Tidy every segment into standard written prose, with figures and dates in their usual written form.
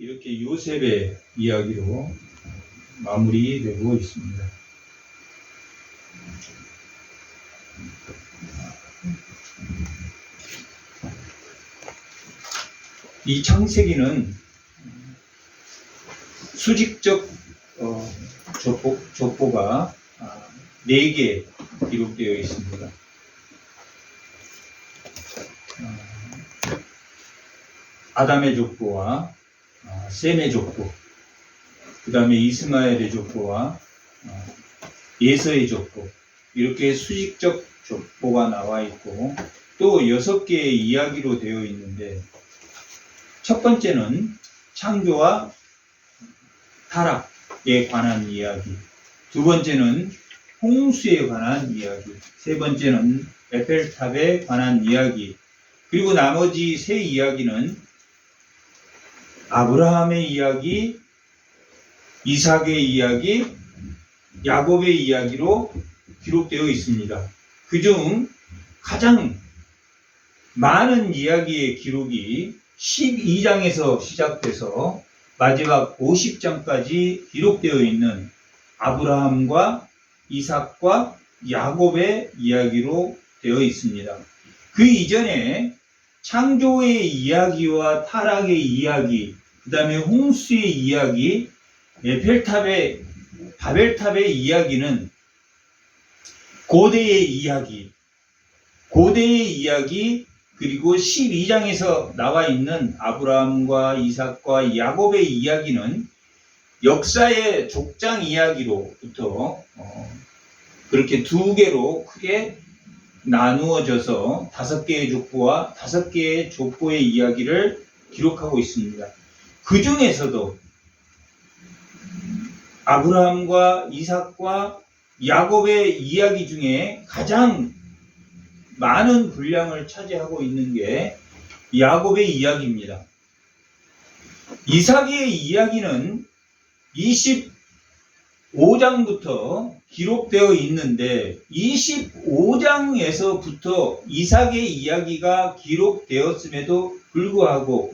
이렇게 요셉의 이야기로 마무리되고 있습니다. 이 창세기는 수직적 족보가 4개 기록되어 있습니다. 아담의 족보와 셈의 족보, 그 다음에 이스마엘의 족보와 예서의 족보, 이렇게 수직적 족보가 나와 있고 또 6개의 이야기로 되어 있는데, 첫 번째는 창조와 타락에 관한 이야기, 두 번째는 홍수에 관한 이야기, 세 번째는 에펠탑에 관한 이야기, 그리고 나머지 3 이야기는 아브라함의 이야기, 이삭의 이야기, 야곱의 이야기로 기록되어 있습니다. 그중 가장 많은 이야기의 기록이 12장에서 시작돼서 마지막 50장까지 기록되어 있는 아브라함과 이삭과 야곱의 이야기로 되어 있습니다. 그 이전에 창조의 이야기와 타락의 이야기, 그 다음에 홍수의 이야기, 에펠탑의, 바벨탑의 이야기는 고대의 이야기, 그리고 12장에서 나와 있는 아브라함과 이삭과 야곱의 이야기는 역사의 족장 이야기로부터 그렇게 2개로 크게 나누어져서 5개의 족보와 5개의 족보의 이야기를 기록하고 있습니다. 그 중에서도 아브라함과 이삭과 야곱의 이야기 중에 가장 많은 분량을 차지하고 있는 게 야곱의 이야기입니다. 이삭의 이야기는 25장부터 기록되어 있는데 25장에서부터 이삭의 이야기가 기록되었음에도 불구하고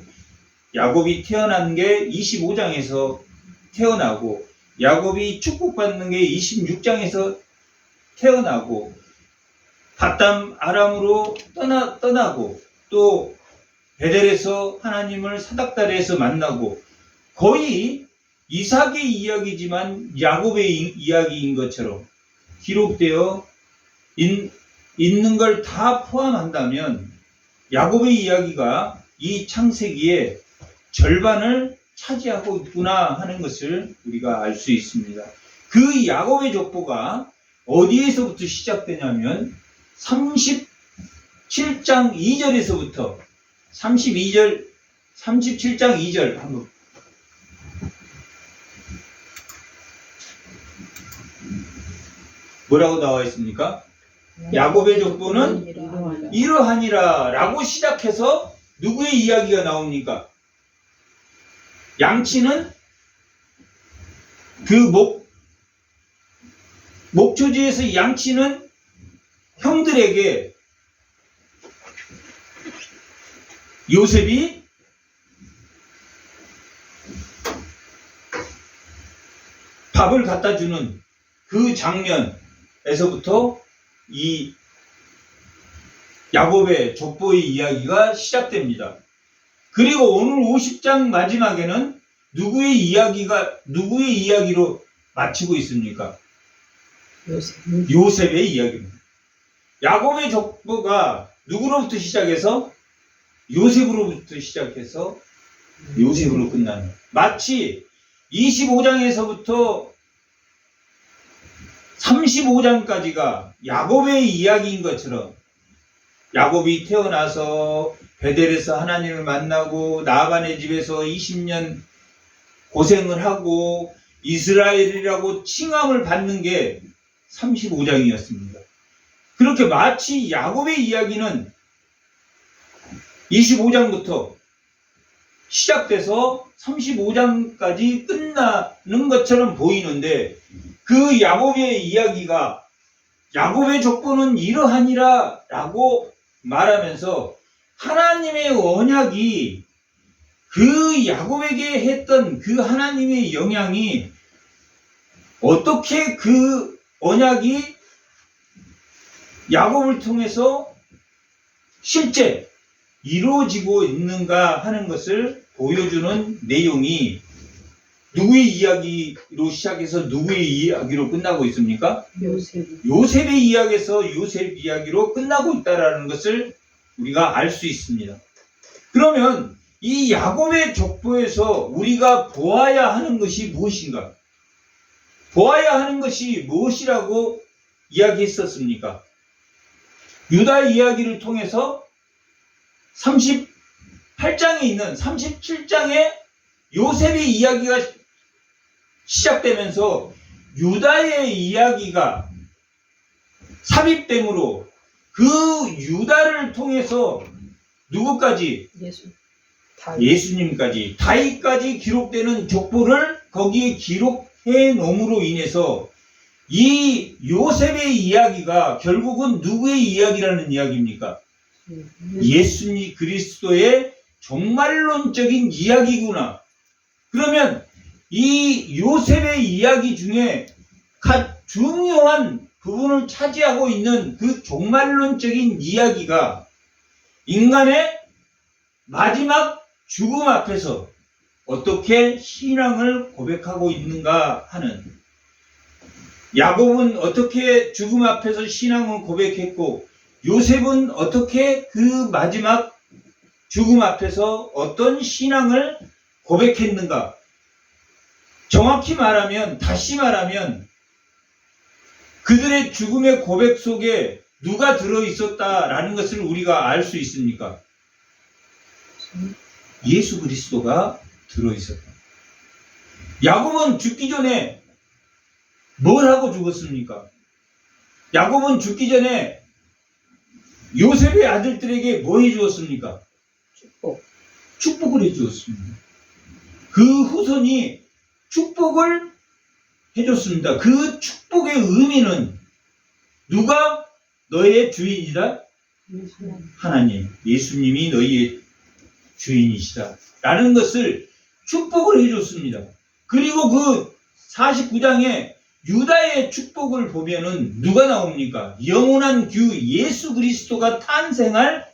야곱이 태어난 게 25장에서 태어나고, 야곱이 축복받는 게 26장에서 태어나고, 밧담 아람으로 떠나고, 또 베델에서 하나님을 사닥다리에서 만나고, 거의 이삭의 이야기지만 야곱의 이야기인 것처럼 기록되어 있는 걸 다 포함한다면 야곱의 이야기가 이 창세기의 절반을 차지하고 있구나 하는 것을 우리가 알 수 있습니다. 그 야곱의 족보가 어디에서부터 시작되냐면 37장 2절에서부터 37장 2절 한번 뭐라고 나와 있습니까? 야곱의 족보는 이러하니라 라고 시작해서 누구의 이야기가 나옵니까? 양치는 그 목초지에서 양치는 형들에게 요셉이 밥을 갖다 주는 그 장면에서부터 이 야곱의 족보의 이야기가 시작됩니다. 그리고 오늘 50장 마지막에는 누구의 이야기로 마치고 있습니까? 요셉의 이야기입니다. 야곱의 족보가 누구로부터 시작해서 요셉으로부터 시작해서 요셉으로 끝나는, 마치 25장에서부터 35장까지가 야곱의 이야기인 것처럼, 야곱이 태어나서 베델에서 하나님을 만나고 라반의 집에서 20년 고생을 하고 이스라엘이라고 칭함을 받는 게 35장이었습니다. 그렇게 마치 야곱의 이야기는 25장부터 시작돼서 35장까지 끝나는 것처럼 보이는데, 그 야곱의 이야기가 야곱의 족보는 이러하니라 라고 말하면서 하나님의 언약이 그 야곱에게 했던 그 하나님의 영향이 어떻게 그 언약이 야곱을 통해서 실제 이루어지고 있는가 하는 것을 보여주는 내용이 누구의 이야기로 시작해서 누구의 이야기로 끝나고 있습니까? 요셉의 이야기에서 요셉 이야기로 끝나고 있다는 것을 우리가 알 수 있습니다. 그러면 이 야곱의 족보에서 우리가 보아야 하는 것이 무엇인가? 보아야 하는 것이 무엇이라고 이야기했었습니까? 유다 이야기를 통해서 38장에 있는 37장에 요셉의 이야기가 시작되면서 유다의 이야기가 삽입됨으로 그 유다를 통해서 누구까지? 예수님까지, 다윗까지 기록되는 족보를 거기에 기록해 놓음으로 인해서 이 요셉의 이야기가 결국은 누구의 이야기라는 이야기입니까? 예수님 그리스도의 종말론적인 이야기구나. 그러면 이 요셉의 이야기 중에 중요한 부분을 차지하고 있는 그 종말론적인 이야기가 인간의 마지막 죽음 앞에서 어떻게 신앙을 고백하고 있는가 하는, 야곱은 어떻게 죽음 앞에서 신앙을 고백했고 요셉은 어떻게 그 마지막 죽음 앞에서 어떤 신앙을 고백했는가. 정확히 말하면, 다시 말하면 그들의 죽음의 고백 속에 누가 들어있었다라는 것을 우리가 알 수 있습니까? 예수 그리스도가 들어있었다. 야곱은 죽기 전에 뭘 하고 죽었습니까? 야곱은 죽기 전에 요셉의 아들들에게 뭐 해주었습니까? 축복을 해주었습니다. 그 후손이 축복을 해줬습니다. 그 축복의 의미는 누가 너의 주인이다? 하나님, 예수님이 너희의 주인이시다 라는 것을 축복을 해줬습니다. 그리고 그 49장에 유다의 축복을 보면은 누가 나옵니까? 영원한 규 예수 그리스도가 탄생할,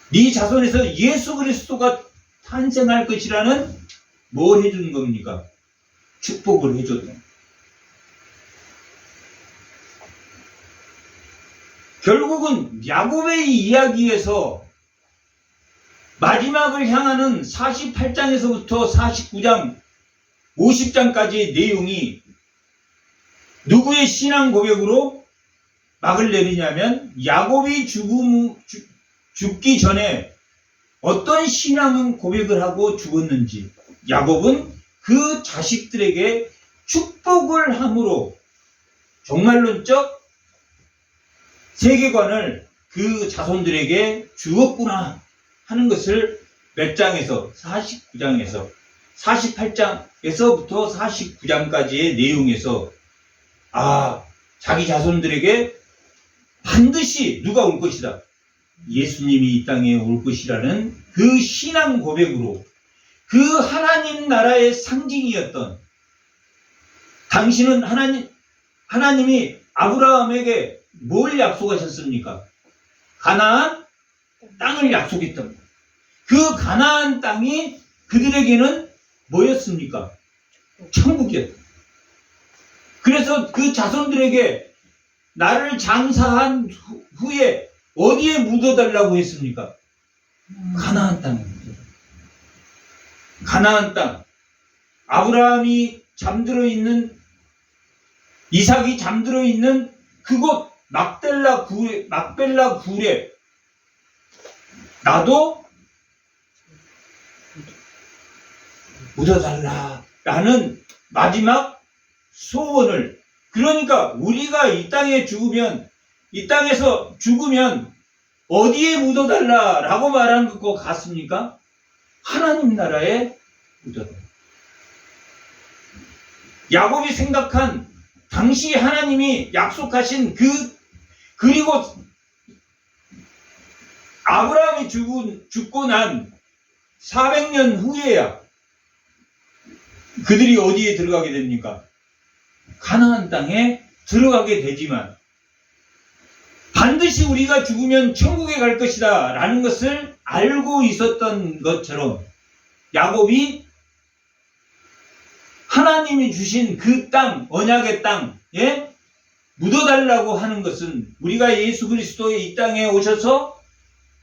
네 자손에서 예수 그리스도가 탄생할 것이라는 뭘 해주는 겁니까? 축복을 해줬다. 결국은 야곱의 이야기에서 마지막을 향하는 48장에서부터 49장, 50장까지의 내용이 누구의 신앙 고백으로 막을 내리냐면 야곱이 죽기 전에 어떤 신앙 고백을 하고 죽었는지, 야곱은 그 자식들에게 축복을 함으로 종말론적 세계관을 그 자손들에게 주었구나 하는 것을 몇 장에서, 49장에서 48장에서부터 49장까지의 내용에서 자기 자손들에게 반드시 누가 올 것이다, 예수님이 이 땅에 올 것이라는 그 신앙 고백으로 그 하나님 나라의 상징이었던, 당신은 하나님이 아브라함에게 뭘 약속하셨습니까? 가나안 땅을 약속했던, 그 가나안 땅이 그들에게는 뭐였습니까? 천국이었다. 그래서 그 자손들에게 나를 장사한 후에 어디에 묻어달라고 했습니까? 가나안 땅입니다. 가나안 땅. 아브라함이 잠들어 있는, 이삭이 잠들어 있는 그곳 막벨라 굴에 나도 묻어달라라는 마지막 소원을, 그러니까 우리가 이 땅에 죽으면, 이 땅에서 죽으면 어디에 묻어달라라고 말한 것 같습니까? 하나님 나라에 묻어달라. 야곱이 생각한 당시 하나님이 약속하신 그리고 아브라함이 죽고 난 400년 후에야 그들이 어디에 들어가게 됩니까? 가나안 땅에 들어가게 되지만 반드시 우리가 죽으면 천국에 갈 것이다 라는 것을 알고 있었던 것처럼 야곱이 하나님이 주신 그 땅, 언약의 땅에 묻어달라고 하는 것은 우리가 예수 그리스도의 이 땅에 오셔서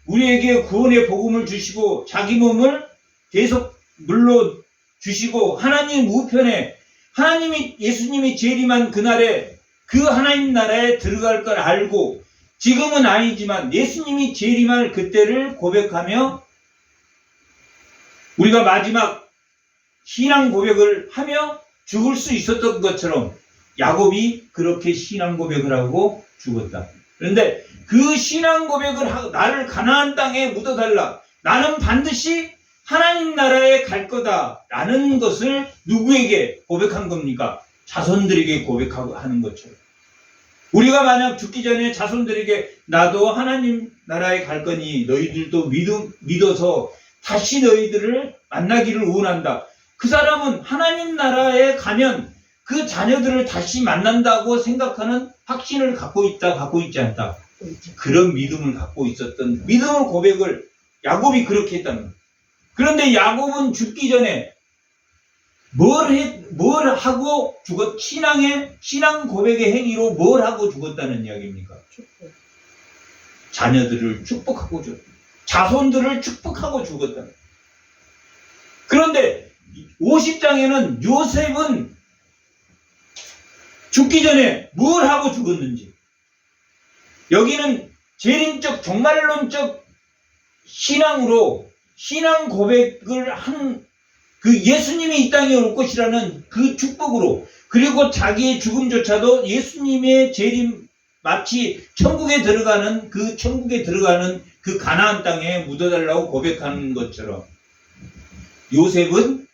우리에게 구원의 복음을 주시고 자기 몸을 계속 물로 주시고 하나님 우편에 하나님이 예수님이 재림한 그날에 그 하나님 나라에 들어갈 걸 알고 지금은 아니지만 예수님이 재림할 그때를 고백하며 우리가 마지막 신앙 고백을 하며 죽을 수 있었던 것처럼 야곱이 그렇게 신앙 고백을 하고 죽었다. 그런데 그 신앙 고백을 하고 나를 가나안 땅에 묻어달라. 나는 반드시 하나님 나라에 갈 거다라는 것을 누구에게 고백한 겁니까? 자손들에게 고백하고 하는 것처럼. 우리가 만약 죽기 전에 자손들에게 나도 하나님 나라에 갈 거니 너희들도 믿어서 다시 너희들을 만나기를 원한다. 그 사람은 하나님 나라에 가면 그 자녀들을 다시 만난다고 생각하는 확신을 갖고 있다, 갖고 있지 않다. 그런 믿음을 갖고 있었던 믿음의 고백을 야곱이 그렇게 했다는 거예요. 그런데 야곱은 죽기 전에 뭘 하고 신앙 고백의 행위로 뭘 하고 죽었다는 이야기입니까? 자녀들을 축복하고 자손들을 축복하고 죽었다는 거예요. 그런데 50장에는 요셉은 죽기 전에 뭘 하고 죽었는지 여기는 재림적 종말론적 신앙으로 신앙 고백을 한 그 예수님이 이 땅에 올 것이라는 그 축복으로 그리고 자기의 죽음조차도 예수님의 재림 마치 천국에 들어가는 그 가나안 땅에 묻어달라고 고백하는 것처럼 요셉은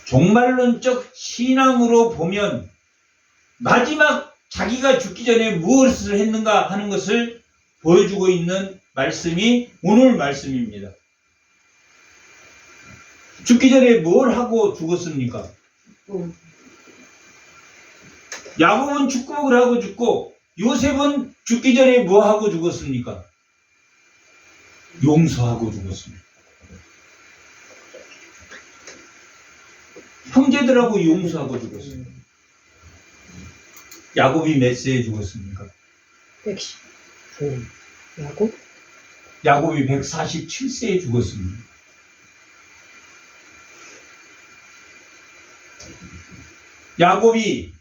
종말론적 신앙으로 보면 마지막 자기가 죽기 전에 무엇을 했는가 하는 것을 보여주고 있는 말씀이 오늘 말씀입니다. 죽기 전에 뭘 하고 죽었습니까? 야곱은 축복을 하고 죽고 요셉은 죽기 전에 뭐 하고 죽었습니까? 용서하고 죽었습니다. 형제들하고 용서하고 죽었습니다. 야곱이 몇 세에 죽었습니까? 110. 야곱? 야곱이 147세에 죽었습니다. 야곱이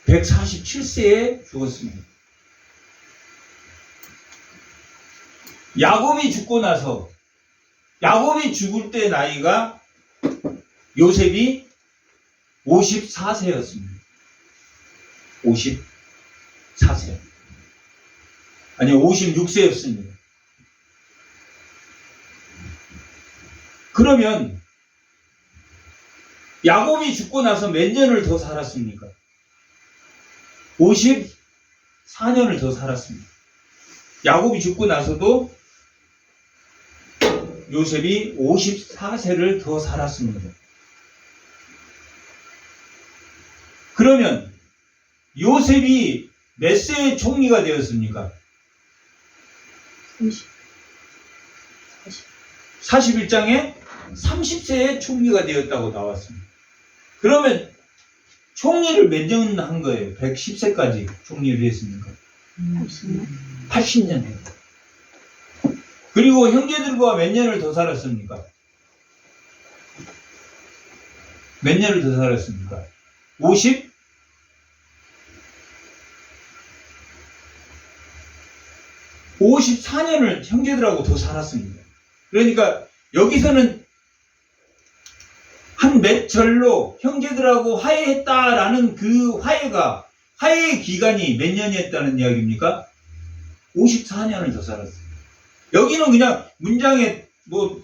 147세에 죽었습니다. 야곱이 죽고 나서 야곱이 죽을 때 나이가 요셉이 54세였습니다. 54세. 아니 56세였습니다. 그러면 야곱이 죽고 나서 몇 년을 더 살았습니까? 54년을 더 살았습니다. 야곱이 죽고 나서도 요셉이 54세를 더 살았습니다. 그러면 요셉이 몇 세의 총리가 되었습니까? 41장에 30세의 총리가 되었다고 나왔습니다. 그러면 총리를 몇 년 한 거예요? 110세까지 총리를 했습니까? 80년 했다. 그리고 형제들과 몇 년을 더 살았습니까? 몇 년을 더 살았습니까? 54년을 형제들하고 더 살았습니다. 그러니까 여기서는 한 몇 절로 형제들하고 화해했다라는 그 화해의 기간이 몇 년이었다는 이야기입니까? 54년을 더 살았어요. 여기는 그냥 문장에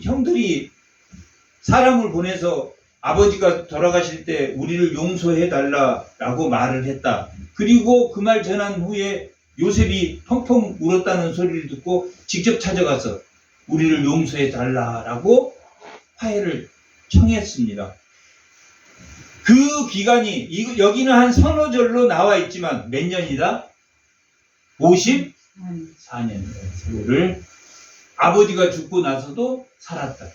형들이 사람을 보내서 아버지가 돌아가실 때 우리를 용서해 달라라고 말을 했다. 그리고 그 말 전한 후에 요셉이 펑펑 울었다는 소리를 듣고 직접 찾아가서 우리를 용서해 달라라고 화해를 청했습니다. 그 기간이 여기는 한 서너 절로 나와 있지만 몇 년이다? 54년 세월을 아버지가 죽고 나서도 살았다.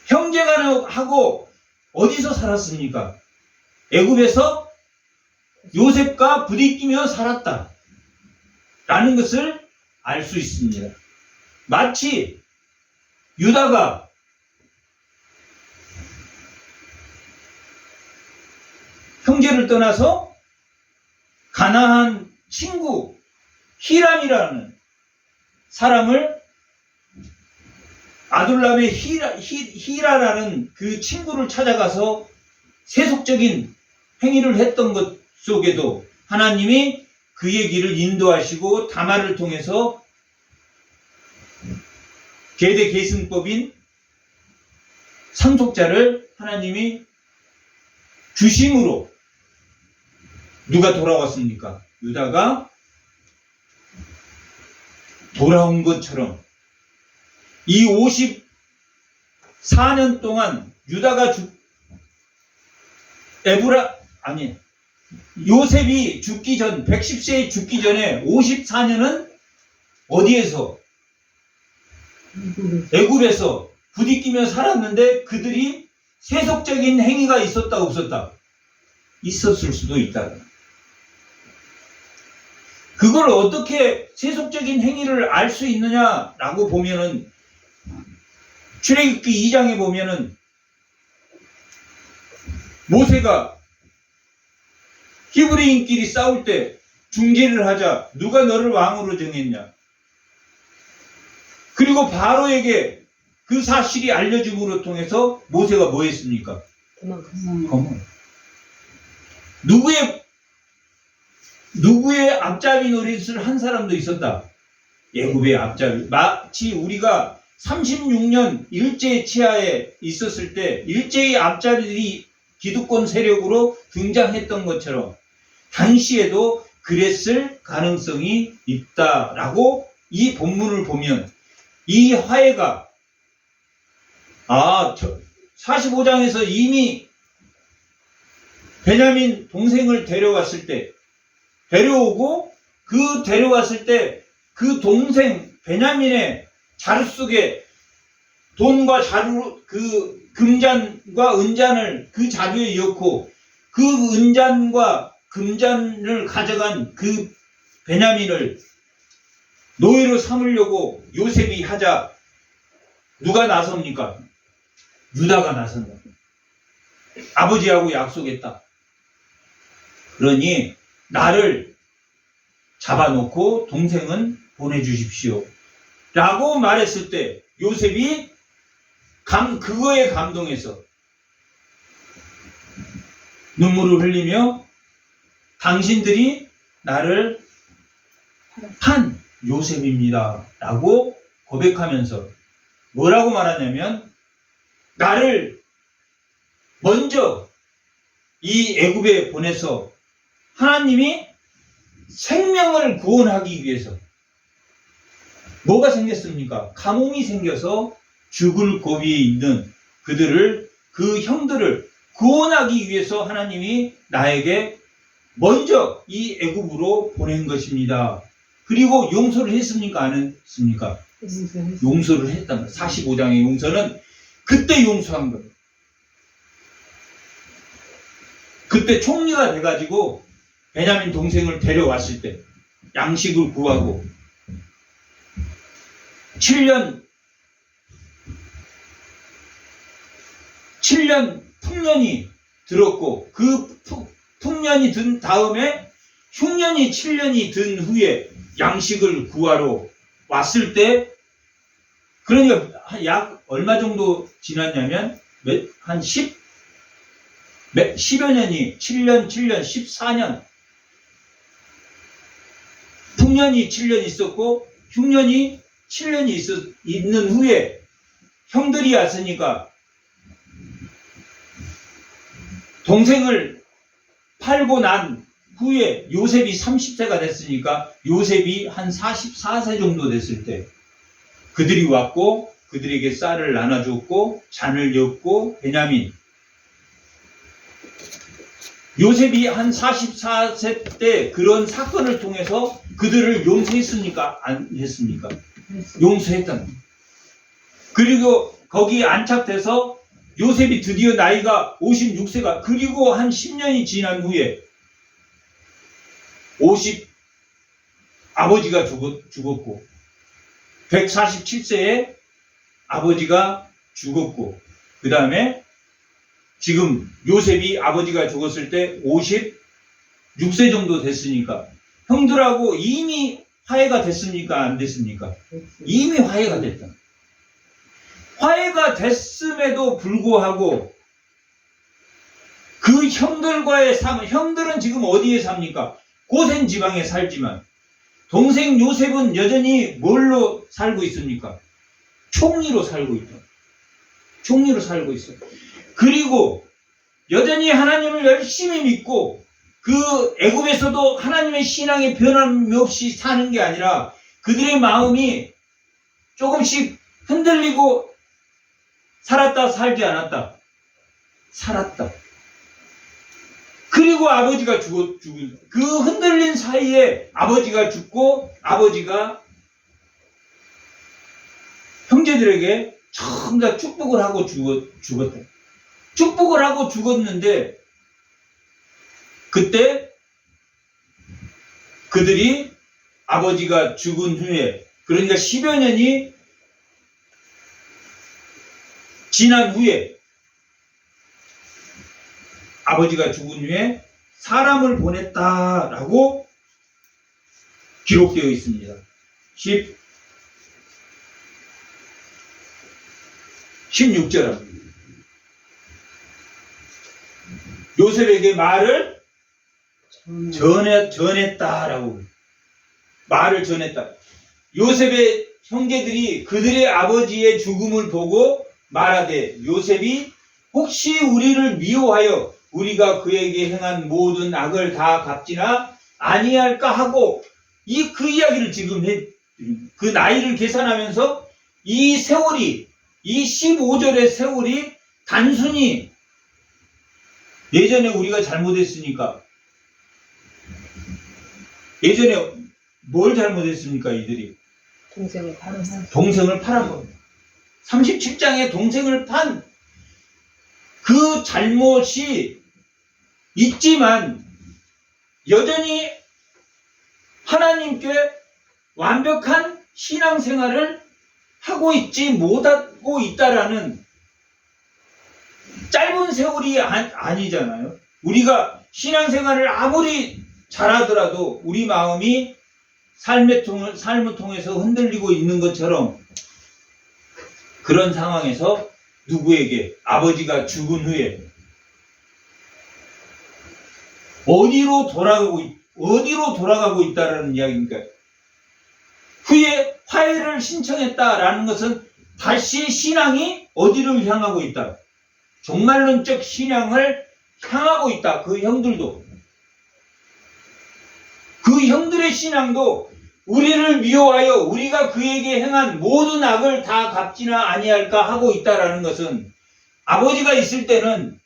형제간하고 어디서 살았습니까? 애굽에서 요셉과 부딪히며 살았다 라는 것을 알 수 있습니다. 마치 유다가 형제를 떠나서 가나안 친구 히람이라는 사람을 아둘람의 히라라는 그 친구를 찾아가서 세속적인 행위를 했던 것 속에도 하나님이 그의 길을 인도하시고 다말을 통해서 계대 계승법인 상속자를 하나님이 주심으로 누가 돌아왔습니까? 유다가 돌아온 것처럼 이 54년 동안 유다가 요셉이 죽기 전 110세에 죽기 전에 54년은 어디에서? 애굽에서 부딪히며 살았는데 그들이 세속적인 행위가 있었다 없었다? 있었을 수도 있다. 그걸 어떻게 세속적인 행위를 알 수 있느냐라고 보면은 출애굽기 2장에 보면은 모세가 히브리인끼리 싸울 때 중재를 하자 누가 너를 왕으로 정했냐? 그리고 바로에게 그 사실이 알려짐으로 통해서 모세가 뭐 했습니까? 도망갔어요. 누구의 앞잡이 노릇을 한 사람도 있었다. 애굽의 앞잡이. 마치 우리가 36년 일제 치하에 있었을 때 일제의 앞잡이들이 기득권 세력으로 등장했던 것처럼 당시에도 그랬을 가능성이 있다라고 이 본문을 보면 이 화해가 45장에서 이미 베냐민 동생을 데려왔을 때 데려오고 그 데려왔을 때 그 동생 베냐민의 자루 속에 돈과 자루 그 금잔과 은잔을 그 자루에 넣고 그 은잔과 금잔을 가져간 그 베냐민을 노예로 삼으려고 요셉이 하자 누가 나섭니까? 유다가 나선다. 아버지하고 약속했다. 그러니 나를 잡아놓고 동생은 보내주십시오 라고 말했을 때 요셉이 그거에 감동해서 눈물을 흘리며 당신들이 나를 판 요셉입니다 라고 고백하면서 뭐라고 말하냐면 나를 먼저 이 애굽에 보내서 하나님이 생명을 구원하기 위해서 뭐가 생겼습니까? 가뭄이 생겨서 죽을 고비에 있는 그 형들을 구원하기 위해서 하나님이 나에게 먼저 이 애굽으로 보낸 것입니다. 그리고 용서를 했습니까? 안 했습니까? 용서를 했단 말이에요. 45장의 용서는 그때 용서한 거예요. 그때 총리가 돼가지고 베냐민 동생을 데려왔을 때 양식을 구하고 7년 풍년이 들었고 그 풍년이 든 다음에 흉년이 7년이 든 후에 양식을 구하러 왔을 때 그러니까 약 얼마 정도 지났냐면 한 10여 년이 7년 14년 풍년이 7년 있었고 흉년이 7년이 있는 후에 형들이 왔으니까 동생을 팔고 난 후에 요셉이 30세가 됐으니까 요셉이 한 44세 정도 됐을 때 그들이 왔고 그들에게 쌀을 나눠줬고 잔을 줬고 베냐민 요셉이 한 44세 때 그런 사건을 통해서 그들을 용서했습니까? 안 했습니까? 용서했다. 그리고 거기에 안착돼서 요셉이 드디어 나이가 56세가 그리고 한 10년이 지난 후에 아버지가 죽었고 147세에 아버지가 죽었고 그 다음에 지금 요셉이 아버지가 죽었을 때 56세 정도 됐으니까 형들하고 이미 화해가 됐습니까? 안 됐습니까? 이미 화해가 됐다. 화해가 됐음에도 불구하고 그 형들과의 삶, 형들은 지금 어디에 삽니까? 고센 지방에 살지만 동생 요셉은 여전히 뭘로 살고 있습니까? 총리로 살고 있다. 총리로 살고 있어요. 그리고 여전히 하나님을 열심히 믿고 그 애굽에서도 하나님의 신앙에 변함없이 사는 게 아니라 그들의 마음이 조금씩 흔들리고 살았다 살지 않았다. 살았다. 그리고 아버지가 죽은 그 흔들린 사이에 아버지가 죽고 아버지가 형제들에게 전부 다 축복을 하고 죽었다. 축복을 하고 죽었는데 그때 그들이 아버지가 죽은 후에 그러니까 10여 년이 지난 후에 아버지가 죽은 후에 사람을 보냈다라고 기록되어 있습니다. 16절 요셉에게 말을 전했다라고 말을 전했다. 요셉의 형제들이 그들의 아버지의 죽음을 보고 말하되 요셉이 혹시 우리를 미워하여 우리가 그에게 행한 모든 악을 다 갚지나 아니할까 하고 그 이야기를 지금 그 나이를 계산하면서 이 세월이 이 15절의 세월이 단순히 예전에 우리가 잘못했으니까 예전에 뭘 잘못했습니까 이들이? 동생을 팔았어. 동생을 팔은 겁니다. 37장에 동생을 판 그 잘못이 있지만 여전히 하나님께 완벽한 신앙생활을 하고 있지 못하고 있다라는 짧은 세월이 아니잖아요. 우리가 신앙생활을 아무리 잘하더라도 우리 마음이 삶을 통해서 흔들리고 있는 것처럼 그런 상황에서 누구에게 아버지가 죽은 후에 어디로 돌아가고 있다라는 이야기입니까? 후에 화해를 신청했다라는 것은 다시 신앙이 어디를 향하고 있다? 종말론적 신앙을 향하고 있다. 그 형들도. 그 형들의 신앙도 우리를 미워하여 우리가 그에게 행한 모든 악을 다 갚지나 아니할까 하고 있다라는 것은 아버지가 있을 때는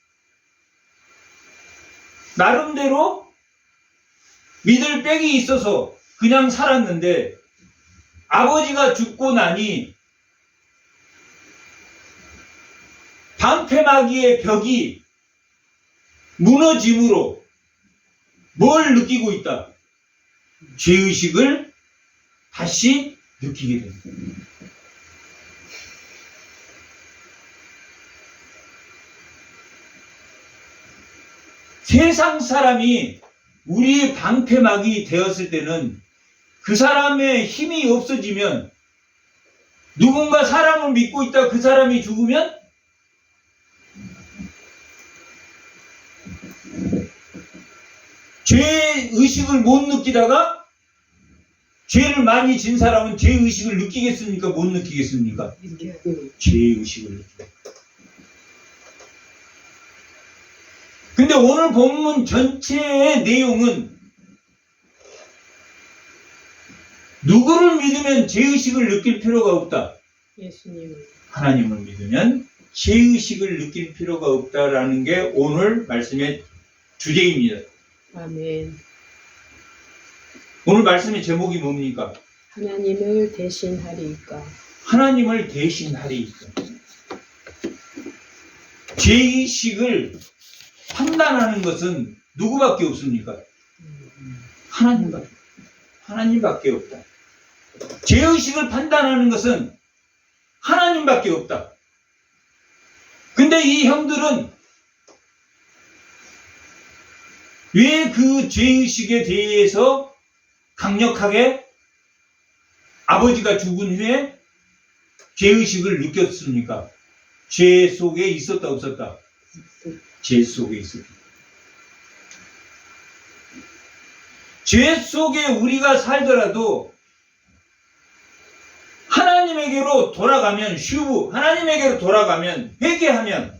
나름대로 믿을 빽이 있어서 그냥 살았는데 아버지가 죽고 나니 방패막이의 벽이 무너짐으로 뭘 느끼고 있다? 죄의식을 다시 느끼게 됩니다. 세상 사람이 우리의 방패막이 되었을 때는 그 사람의 힘이 없어지면 누군가 사람을 믿고 있다 그 사람이 죽으면 죄의식을 못 느끼다가 죄를 많이 진 사람은 죄의식을 느끼겠습니까? 못 느끼겠습니까? 죄의식을 느끼겠습니다. 근데 오늘 본문 전체의 내용은 누구를 믿으면 죄의식을 느낄 필요가 없다. 예수님을. 하나님을 믿으면 죄의식을 느낄 필요가 없다라는 게 오늘 말씀의 주제입니다. 아멘. 오늘 말씀의 제목이 뭡니까? 하나님을 대신하리이까. 하나님을 대신하리이까. 죄의식을 판단하는 것은 누구밖에 없습니까? 하나님밖에 없다. 죄의식을 판단하는 것은 하나님밖에 없다. 근데 이 형들은 왜 그 죄의식에 대해서 강력하게 아버지가 죽은 후에 죄의식을 느꼈습니까? 죄 속에 있었다 없었다? 죄 속에 있었다. 죄 속에 우리가 살더라도 하나님에게로 돌아가면 하나님에게로 돌아가면 회개하면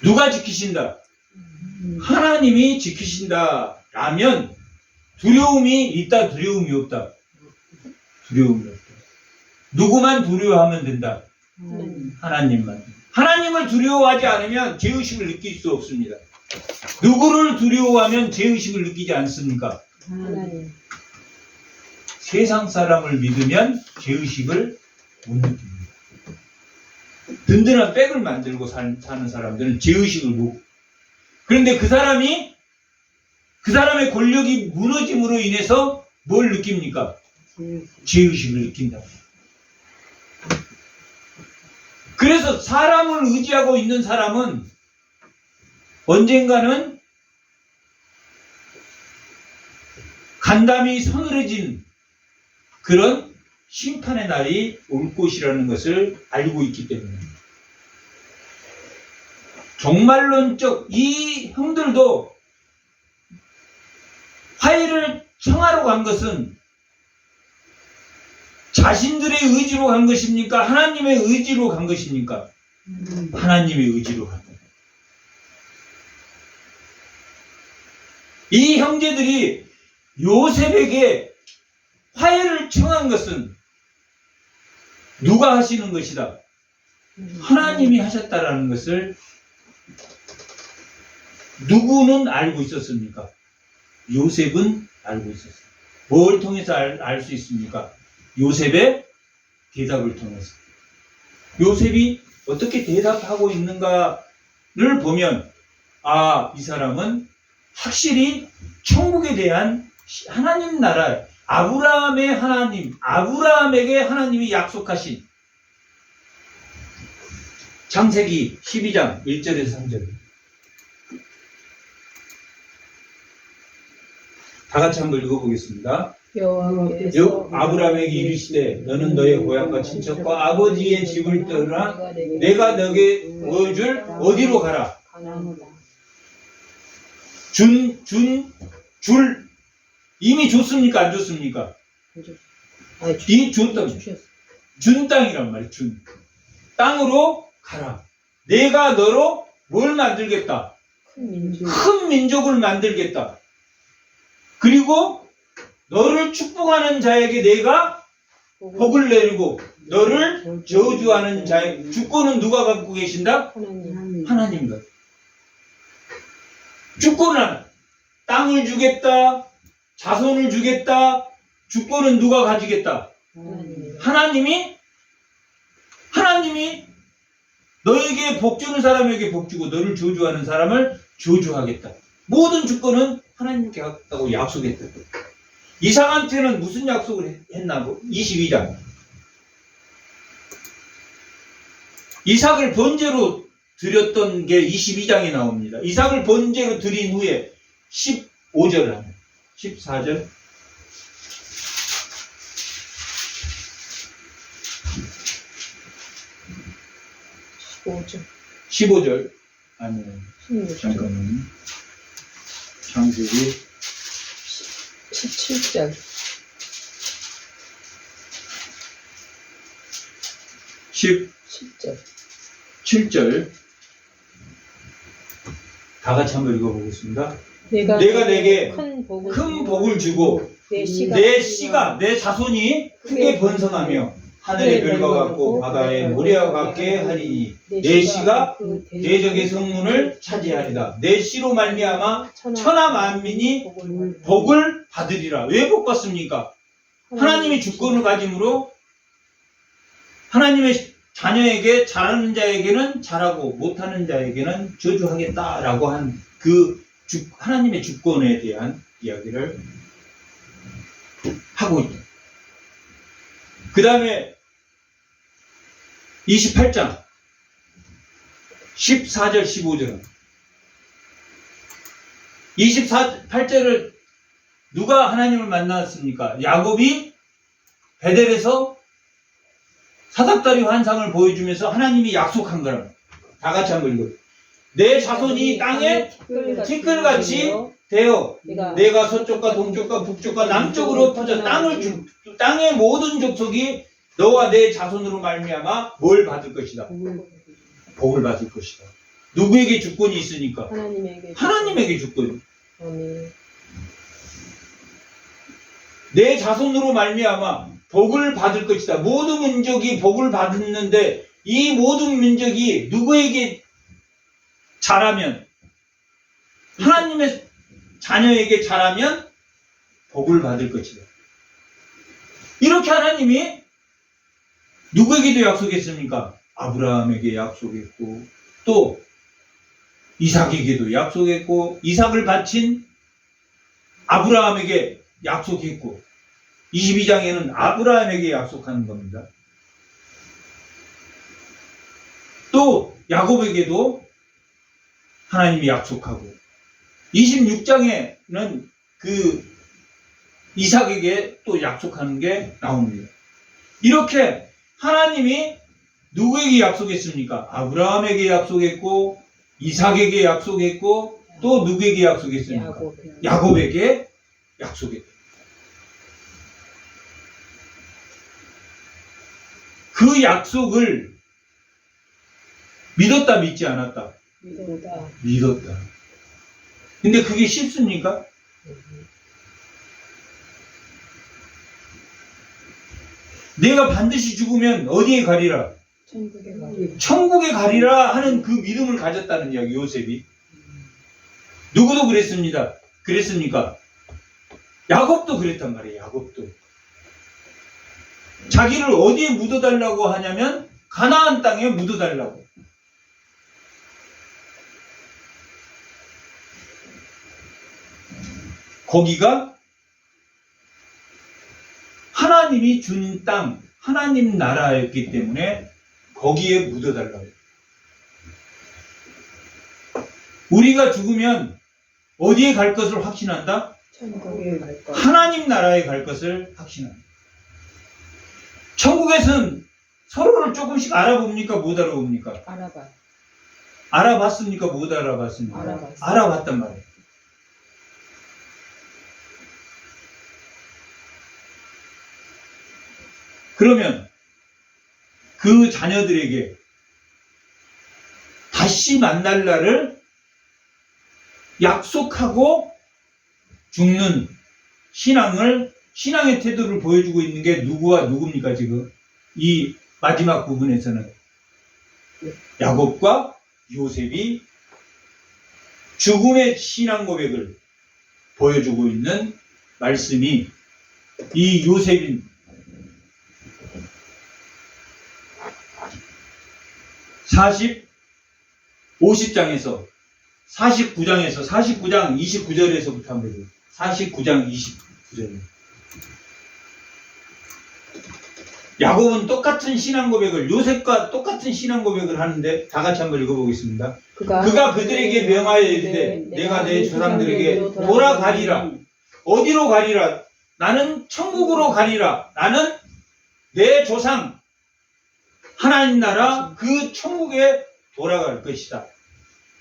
누가 지키신다? 하나님이 지키신다라면 두려움이 있다, 두려움이 없다? 두려움이 없다. 누구만 두려워하면 된다? 하나님만. 하나님을 두려워하지 않으면 죄의식을 느낄 수 없습니다. 누구를 두려워하면 죄의식을 느끼지 않습니까? 하나님. 세상 사람을 믿으면 죄의식을 못 느낍니다. 든든한 백을 만들고 사는 사람들은 죄의식을 못. 그런데 그 사람의 권력이 무너짐으로 인해서 뭘 느낍니까? 죄의식을 느낀다. 그래서 사람을 의지하고 있는 사람은 언젠가는 간담이 서늘해진 그런 심판의 날이 올 것이라는 것을 알고 있기 때문에 종말론적 이 형들도 화해를 청하러 간 것은 자신들의 의지로 간 것입니까? 하나님의 의지로 간 것입니까? 하나님의 의지로 간 겁니다. 이 형제들이 요셉에게 화해를 청한 것은 누가 하시는 것이다? 하나님이 하셨다라는 것을 누구는 알고 있었습니까? 요셉은 알고 있었어요. 뭘 통해서 알 수 있습니까? 요셉의 대답을 통해서. 요셉이 어떻게 대답하고 있는가를 보면 이 사람은 확실히 천국에 대한 하나님 나라, 아브라함의 하나님, 아브라함에게 하나님이 약속하신 창세기 12장 1절에서 3절. 다 같이 한번 읽어보겠습니다. 여호와께서 아브라함에게 이르시되 너는 너의 고향과 친척과 아버지의 집을 떠나 내가 너에게 보여줄 어디로 가라. 줄 이미 줬습니까? 안 줬습니까? 이 준 땅이란 말이야. 준 땅으로 가라. 내가 너로 뭘 만들겠다? 큰 민족을 만들겠다. 그리고 너를 축복하는 자에게 내가 복을 내리고 너를 저주하는 자의 주권은 누가 갖고 계신다? 하나님과. 주권은 땅을 주겠다, 자손을 주겠다, 주권은 누가 가지겠다? 하나님이 너에게 복 주는 사람에게 복 주고 너를 저주하는 사람을 저주하겠다. 모든 주권은 하나님께 갖다고 약속했다. 이삭한테는 무슨 약속을 했나고? 22장. 이삭을 번제로 드렸던 게 22장에 나옵니다. 이삭을 번제로 드린 후에 15절을 합니다. 14절. 15절. 아니면, 잠깐만요. 창세기 17절. 17절. 다 같이 한번 읽어보겠습니다. 내가 내게 큰 복을 주고 내 씨가 내 자손이 크게 번성하며 하늘의 별과 같고 바다의 모래와 같게 하리니 내 씨가 대적의 성문을 차지하리다. 내 씨로 말미암아 천하 만민이 복을 받으리라. 왜 복 받습니까? 하나님이 주권을 가짐으로 하나님의 자녀에게 잘하는 자에게는 잘하고 못하는 자에게는 저주하겠다라고 한 그 하나님의 주권에 대한 이야기를 하고 있다. 그 다음에 28장 14절 15절은 28절을 누가 하나님을 만났습니까? 야곱이 베델에서 사닥다리 환상을 보여주면서 하나님이 약속한 거라. 다 같이 한번 읽어요. 내 자손이 땅에 티끌같이 되어 내가 서쪽과 동쪽과 북쪽과 남쪽으로 퍼져 땅의 모든 족속이 너와 내 자손으로 말미암아 뭘 받을 것이다. 복을 받을 것이다. 누구에게 주권이 있으니까? 하나님에게 주권이. 내 자손으로 말미암아 복을 받을 것이다. 모든 민족이 복을 받았는데 이 모든 민족이 누구에게 잘하면, 하나님의 자녀에게 잘하면 복을 받을 것이다. 이렇게 하나님이 누구에게도 약속했습니까? 아브라함에게 약속했고, 또 이삭에게도 약속했고, 이삭을 바친 아브라함에게 약속했고, 22장에는 아브라함에게 약속하는 겁니다. 또 야곱에게도 하나님이 약속하고, 26장에는 그 이삭에게 또 약속하는 게 나옵니다. 이렇게 하나님이 누구에게 약속했습니까? 아브라함에게 약속했고, 이삭에게 약속했고, 또 누구에게 약속했습니까? 야곱에게 약속했다. 그 약속을 믿었다, 믿지 않았다? 믿었다. 근데 그게 쉽습니까? 내가 반드시 죽으면 어디에 가리라? 천국에 가리라 하는 그 믿음을 가졌다는 이야기, 요셉이. 누구도 그랬습니까? 야곱도 그랬단 말이에요, 야곱도. 자기를 어디에 묻어달라고 하냐면 가나안 땅에 묻어달라고. 거기가 하나님이 준 땅, 하나님 나라였기 때문에 거기에 묻어달라고. 우리가 죽으면 어디에 갈 것을 확신한다? 천국에 갈 것. 하나님 나라에 갈 것을 확신한다. 천국에서는 서로를 조금씩 알아봅니까? 못 알아봅니까? 알아봤습니까? 못 알아봤습니까? 알아봤단 말이에요. 그러면 그 자녀들에게 다시 만날 날을 약속하고 죽는 신앙의 태도를 보여주고 있는 게 누구와 누굽니까, 지금? 이 마지막 부분에서는. 야곱과 요셉이 죽음의 신앙 고백을 보여주고 있는 말씀이 이 요셉인 50장에서 49장 29절에서부터 한번 보세요. 49장 29절. 야곱은 똑같은 신앙 고백을, 요셉과 똑같은 신앙 고백을 하는데 다 같이 한번 읽어보겠습니다. 그가 그들에게 명하여 이르되 내가 내 조상들에게 돌아가리라. 어디로 가리라? 나는 천국으로 가리라. 나는 내 조상 하나님 나라 그 천국에 돌아갈 것이다.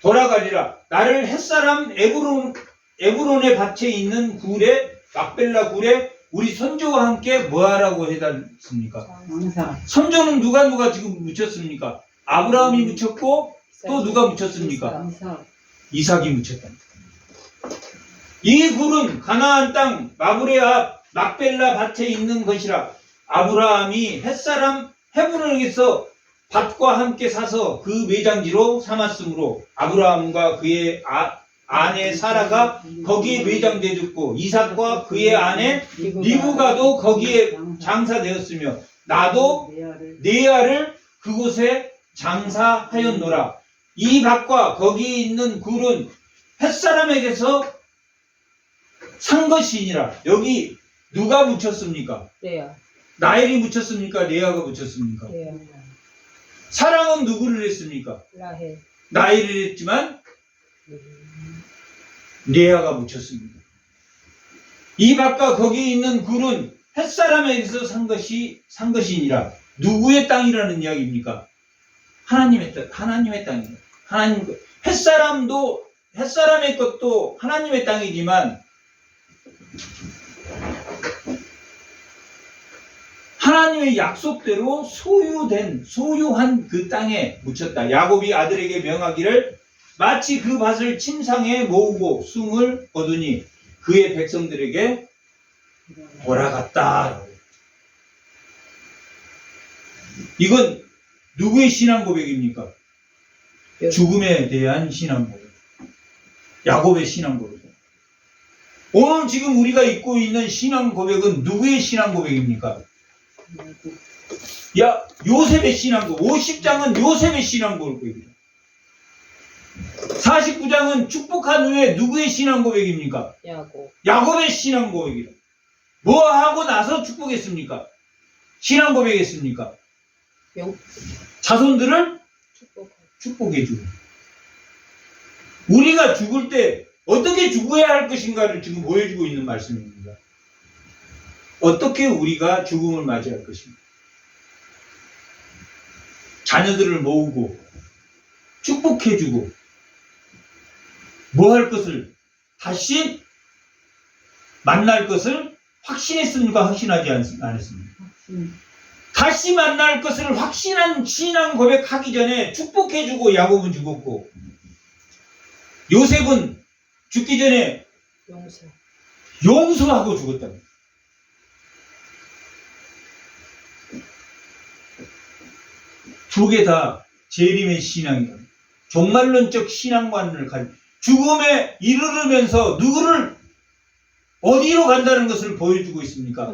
돌아가리라. 나를 햇사람 에브론의 밭에 있는 굴에, 막벨라 굴에 우리 선조와 함께 뭐하라고 해달습니까? 선조는 누가 지금 묻혔습니까? 아브라함이 묻혔고 또 누가 묻혔습니까? 이삭이 묻혔다. 이 굴은 가나안 땅 마브레 앞 막벨라 밭에 있는 것이라. 아브라함이 햇사람 헤브론에서 밭과 함께 사서 그 매장지로 삼았으므로 아브라함과 그의 아내 사라가 거기에 매장되었고 이삭과 그의 아내 리브가도 거기에 장사되었으며 나도 레아를 그곳에 장사하였노라. 이 밭과 거기에 있는 굴은 햇사람에게서 산 것이니라. 여기 누가 묻혔습니까? 레아. 라헬이 묻혔습니까? 레아가 묻혔습니까? 레아. 사랑은 누구를 했습니까? 라헬. 라헬을 했지만 레아가 묻혔습니다. 이 밭과 거기에 있는 굴은 햇사람에게서 산 것이니라. 누구의 땅이라는 이야기입니까? 하나님의 땅이에요. 하나님, 햇사람의 것도 하나님의 땅이지만 하나님의 약속대로 소유한 그 땅에 묻혔다. 야곱이 아들에게 명하기를 마치 그 밭을 침상에 모으고 숨을 거두니 그의 백성들에게 돌아갔다. 이건 누구의 신앙 고백입니까? 죽음에 대한 신앙 고백. 야곱의 신앙 고백. 오늘 지금 우리가 읽고 있는 신앙 고백은 누구의 신앙 고백입니까? 요셉의 신앙 고백. 50장은 요셉의 신앙 고백입니다. 49장은 축복한 후에 누구의 신앙 고백입니까? 야곱의 신앙 고백이다. 뭐 하고 나서 축복했습니까? 신앙 고백했습니까? 자손들을 축복해주고. 우리가 죽을 때 어떻게 죽어야 할 것인가를 지금 보여주고 있는 말씀입니다. 어떻게 우리가 죽음을 맞이할 것인가. 자녀들을 모으고 축복해주고 뭐 할 것을 다시 만날 것을 확신했습니까? 확신하지 않았습니까? 다시 만날 것을 확신한 신앙 고백하기 전에 축복해주고 야곱은 죽었고 요셉은 죽기 전에 용서하고 죽었다. 두 개 다 재림의 신앙이다. 종말론적 신앙관을 가지고 죽음에 이르르면서 누구를 어디로 간다는 것을 보여주고 있습니까?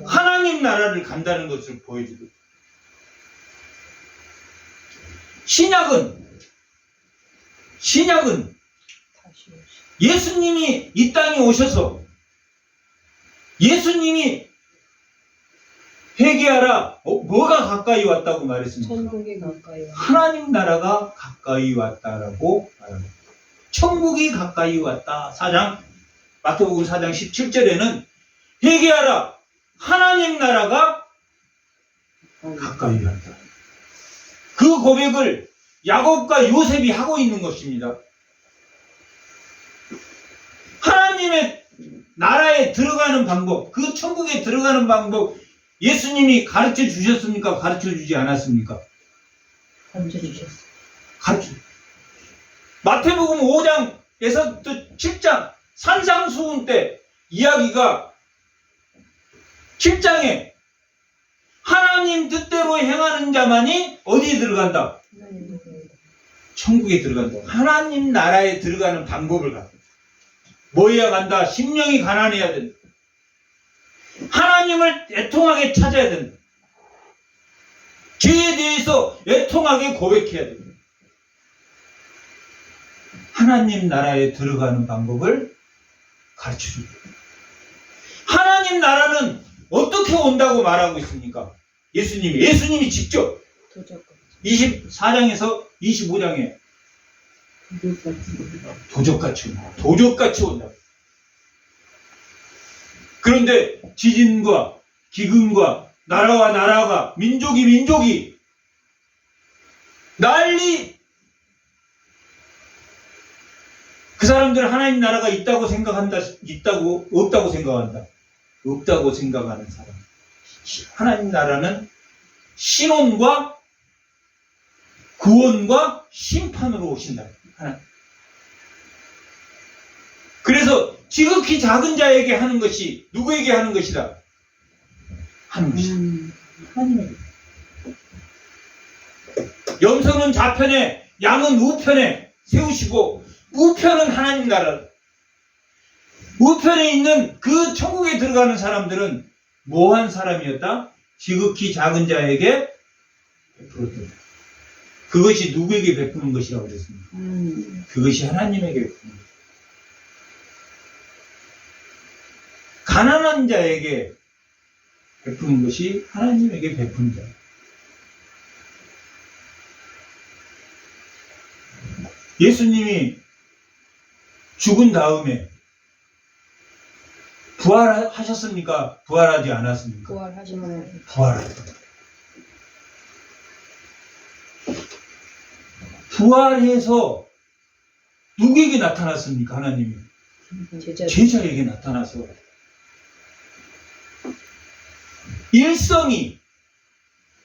하나님 나라를 간다는 것을 보여주고 있습니다. 신약은 예수님이 이 땅에 오셔서 예수님이 회개하라. 뭐가 가까이 왔다고 말했습니까? 천국이 가까이 왔다. 하나님 나라가 가까이 왔다라고 말합니다. 천국이 가까이 왔다. 마태복음 4장 17절에는 회개하라. 하나님 나라가 가까이 왔다. 그 고백을 야곱과 요셉이 하고 있는 것입니다. 하나님의 나라에 들어가는 방법, 그 천국에 들어가는 방법 예수님이 가르쳐 주셨습니까? 가르쳐 주지 않았습니까? 가르쳐 주셨어요. 마태복음 5장에서 또 7장 산상수훈 때 이야기가 7장에 하나님 뜻대로 행하는 자만이 어디에 들어간다? 천국에 들어간다. 하나님 나라에 들어가는 방법을 간다. 뭐 해야 간다? 심령이 가난해야 된다. 하나님을 애통하게 찾아야 된다. 죄에 대해서 애통하게 고백해야 된다. 하나님 나라에 들어가는 방법을 가르쳐줍니다. 하나님 나라는 어떻게 온다고 말하고 있습니까? 예수님이 직접 24장에서 25장에 도적같이 온다. 그런데 지진과 기근과 나라와 나라가 민족이 난리. 그 사람들은 하나님 나라가 있다고 생각한다. 없다고 생각한다. 없다고 생각하는 사람. 하나님 나라는 신혼과 구원과 심판으로 오신다. 그래서 지극히 작은 자에게 하는 것이 누구에게 하는 것이다? 하는 것이다. 하나님의 염소는 좌편에, 양은 우편에 세우시고, 우편은 하나님 나라. 우편에 있는 그 천국에 들어가는 사람들은 뭐한 사람이었다? 지극히 작은 자에게 베풀었다. 그것이 누구에게 베푸는 것이라고 그랬습니까? 그것이 하나님에게 베푸는 것. 가난한 자에게 베푸는 것이 하나님에게 베푸는 자. 예수님이 죽은 다음에 부활하셨습니까? 부활하지 않았습니까? 부활하시면 부활했다. 부활해서 누구에게 나타났습니까? 하나님이 제자에게 나타나서 일성이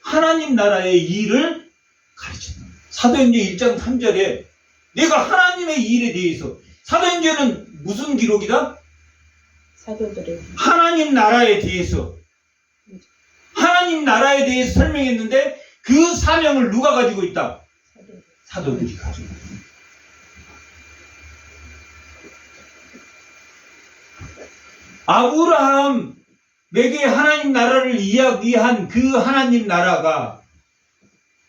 하나님 나라의 일을 가르친다. 사도행전 1장 3절에 내가 하나님의 일에 대해서, 사도행전은 무슨 기록이다? 사도들의 하나님 나라에 대해서 설명했는데 그 사명을 누가 가지고 있다? 사도들이 가지고 있다. 아브라함에게 하나님 나라를 이야기한 그 하나님 나라가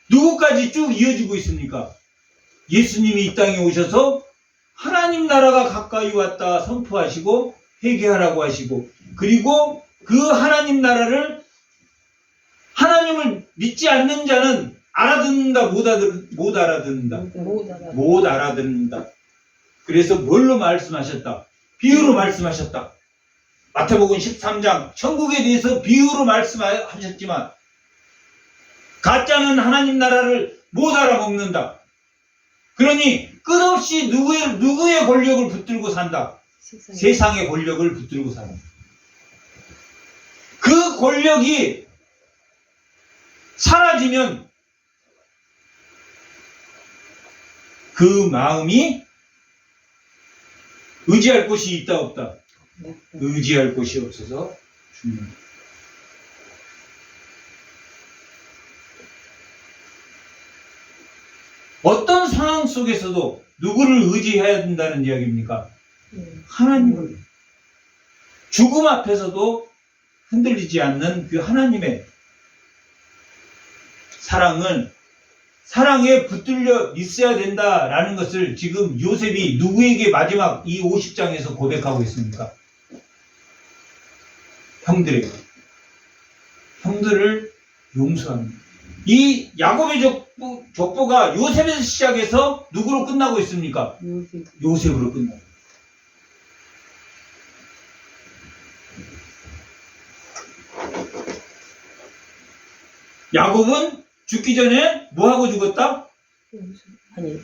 누구까지 쭉 이어지고 있습니까? 예수님이 이 땅에 오셔서 하나님 나라가 가까이 왔다 선포하시고 회개하라고 하시고, 그리고 그 하나님 나라를, 하나님을 믿지 않는 자는 알아듣는다, 못 알아듣는다? 못 알아듣는다. 그래서 뭘로 말씀하셨다? 비유로 말씀하셨다. 마태복음 13장 천국에 대해서 비유로 말씀하셨지만 가짜는 하나님 나라를 못 알아먹는다. 그러니 끝없이 누구의 권력을 붙들고 산다? 세상의 권력을 붙들고 산다. 그 권력이 사라지면 그 마음이 의지할 곳이 있다 없다? 의지할 곳이 없어서 죽는다. 어떤 상황 속에서도 누구를 의지해야 된다는 이야기입니까? 하나님을. 죽음 앞에서도 흔들리지 않는 그 하나님의 사랑에 붙들려 있어야 된다라는 것을 지금 요셉이 누구에게 마지막 이 50장에서 고백하고 있습니까? 형들에게. 형들을 용서합니다. 이 야곱의 족보가 요셉에서 시작해서 누구로 끝나고 있습니까? 요셉으로 끝나고. 야곱은 죽기 전에 뭐하고 죽었다? 아니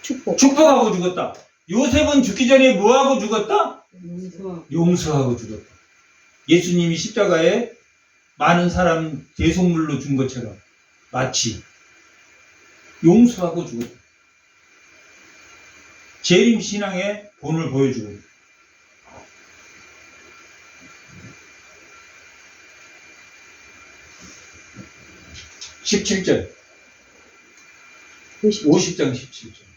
축복. 축복하고 죽었다. 요셉은 죽기 전에 뭐하고 죽었다? 용서하고 죽었다. 예수님이 십자가에 많은 사람 대속물로 준 것처럼 마치 용서하고 죽었다. 재림 신앙의 본을 보여주고 있다. 17절 50장 17절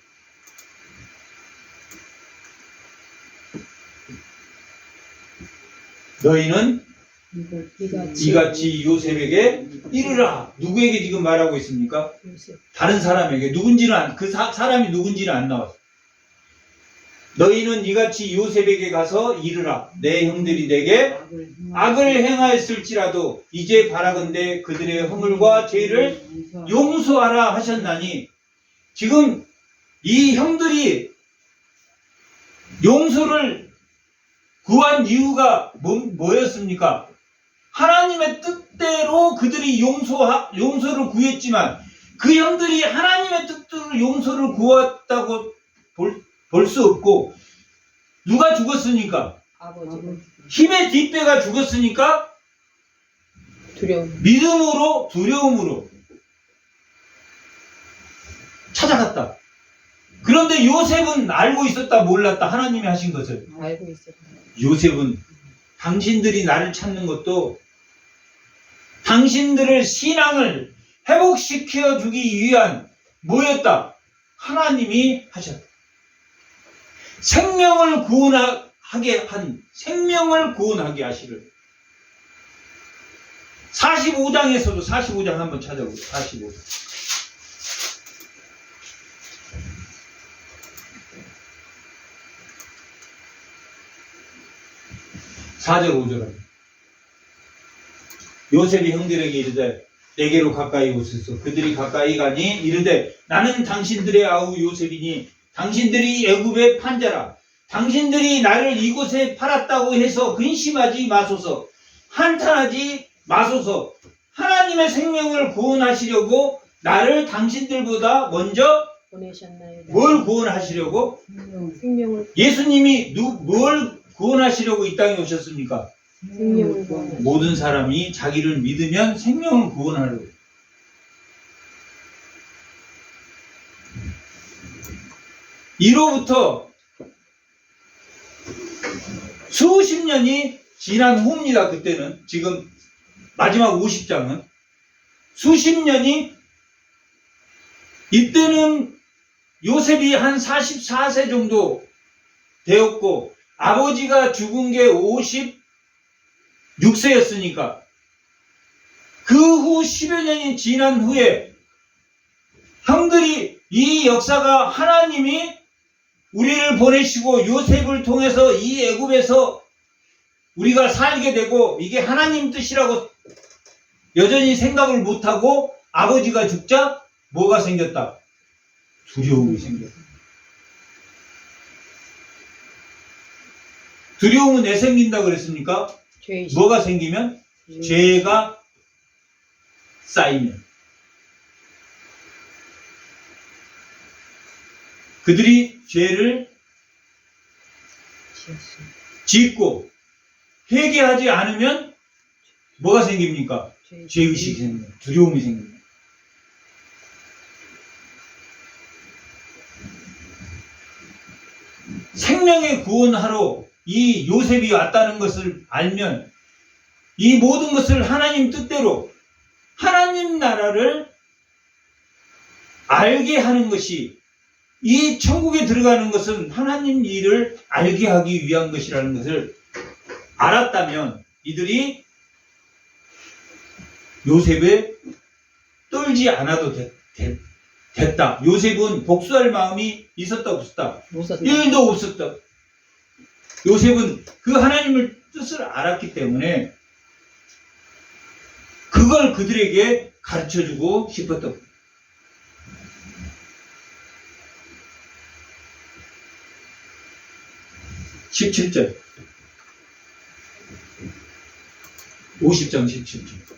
너희는 이같이 요셉에게 이르라. 누구에게 지금 말하고 있습니까? 다른 사람에게. 누군지는 그 사람이 누군지는 안 나왔어. 너희는 이같이 요셉에게 가서 이르라. 내 형들이 내게 악을 행하였을지라도 이제 바라건대 그들의 허물과 죄를 용서하라 하셨나니, 지금 이 형들이 용서를 구한 이유가 뭐였습니까? 하나님의 뜻대로 그들이 용서를 구했지만 그 형들이 하나님의 뜻대로 용서를 구했다고 볼 수 없고, 누가 죽었으니까? 힘의 뒷배가 죽었으니까 두려움으로 찾아갔다. 그런데 요셉은 알고 있었다 몰랐다 하나님이 하신 것을. 알고 있었다. 요셉은 당신들이 나를 찾는 것도 당신들의 신앙을 회복시켜 주기 위한 뭐였다? 하나님이 하셨다. 생명을 구원하게 하시를. 45장에서도 45장 한번 찾아보세요. 45장. 4절 5절. 요셉이 형들에게 이르되 내게로 가까이 오소서. 그들이 가까이 가니 이르되 나는 당신들의 아우 요셉이니 당신들이 애굽의 판자라. 당신들이 나를 이곳에 팔았다고 해서 근심하지 마소서. 한탄하지 마소서. 하나님의 생명을 구원하시려고 나를 당신들보다 먼저 보내셨나요? 뭘 구원하시려고? 생명을 예수님이 뭘 구원하시려고 이 땅에 오셨습니까? 생명을 구원하시려고. 모든 사람이 자기를 믿으면 생명을 구원하려고. 이로부터 수십 년이 지난 후입니다. 그때는. 지금 마지막 50장은 수십 년이, 이때는 요셉이 한 44세 정도 되었고 아버지가 죽은 게 56세였으니까 그 후 10여 년이 지난 후에 형들이 이 역사가 하나님이 우리를 보내시고 요셉을 통해서 이 애굽에서 우리가 살게 되고 이게 하나님 뜻이라고 여전히 생각을 못하고 아버지가 죽자 뭐가 생겼다? 두려움이 생겼다. 두려움은 왜 생긴다 그랬습니까? 죄의식. 뭐가 생기면? 죄가 쌓이면. 그들이 죄를 짓고 회개하지 않으면 뭐가 생깁니까? 죄의식이 생깁니다. 두려움이 생깁니다. 생명의 구원하러 이 요셉이 왔다는 것을 알면 이 모든 것을 하나님 뜻대로 하나님 나라를 알게 하는 것이, 이 천국에 들어가는 것은 하나님 일을 알게 하기 위한 것이라는 것을 알았다면 이들이 요셉에 떨지 않아도 됐다. 요셉은 복수할 마음이 있었다 없었다? 없었다. 1도 없었다. 요셉은 그 하나님의 뜻을 알았기 때문에 그걸 그들에게 가르쳐주고 싶었다. 17절. 50장 17절.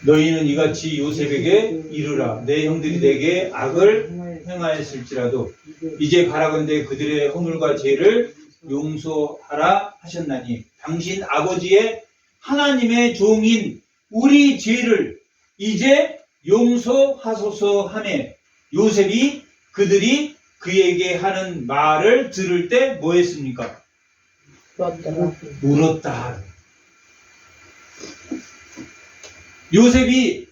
너희는 이같이 요셉에게 이르라. 내 형들이 내게 악을 행하였을지라도 이제 바라건대 그들의 허물과 죄를 용서하라 하셨나니 당신 아버지의 하나님의 종인 우리 죄를 이제 용서하소서 하매 요셉이 그들이 그에게 하는 말을 들을 때 뭐 했습니까? 울었다. 요셉이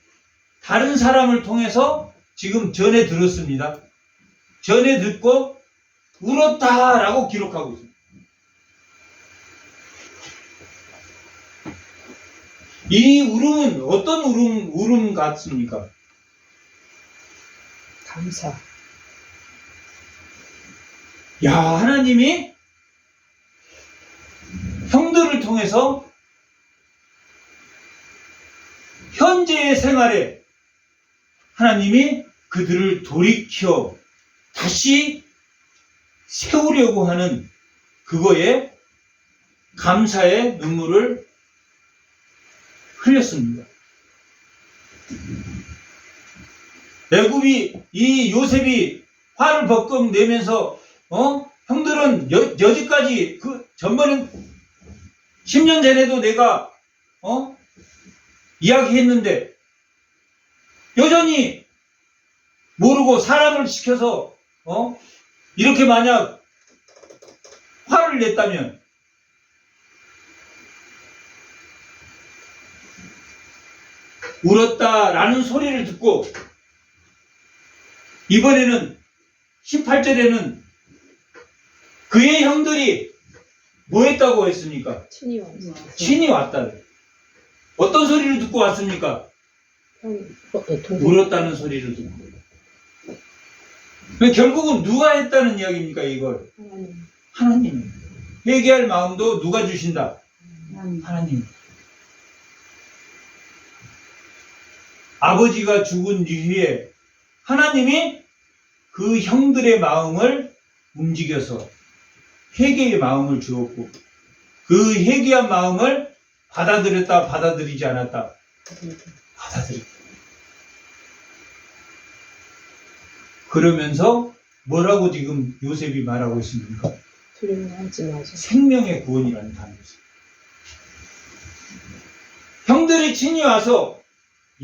다른 사람을 통해서 지금 전해 들었습니다. 전해 듣고 울었다라고 기록하고 있습니다. 이 울음은 어떤 울음 같습니까? 감사. 야, 하나님이 형들을 통해서 현재의 생활에 하나님이 그들을 돌이켜 다시 세우려고 하는 그거에 감사의 눈물을 흘렸습니다. 애굽이 이 요셉이 화를 벌컥 내면서 형들은 여지까지 그 전번에 10년 전에도 내가 이야기했는데 여전히 모르고 사람을 시켜서 이렇게 만약 화를 냈다면 울었다라는 소리를 듣고 이번에는 18절에는 그의 형들이 뭐 했다고 했습니까? 친히 왔어. 친히 왔다. 어떤 소리를 듣고 왔습니까? 동생. 울었다는 소리를 듣고. 결국은 누가 했다는 이야기입니까, 이걸? 하나님. 하나님이. 회개할 마음도 누가 주신다? 하나님. 아버지가 죽은 이후에 하나님이 그 형들의 마음을 움직여서 회개의 마음을 주었고 그 회개한 마음을 받아들였다 받아들이지 않았다 받아들였다. 그러면서 뭐라고 지금 요셉이 말하고 있습니까? 두려워하지 마소. 생명의 구원이라는 단어죠. 형들이 친히 와서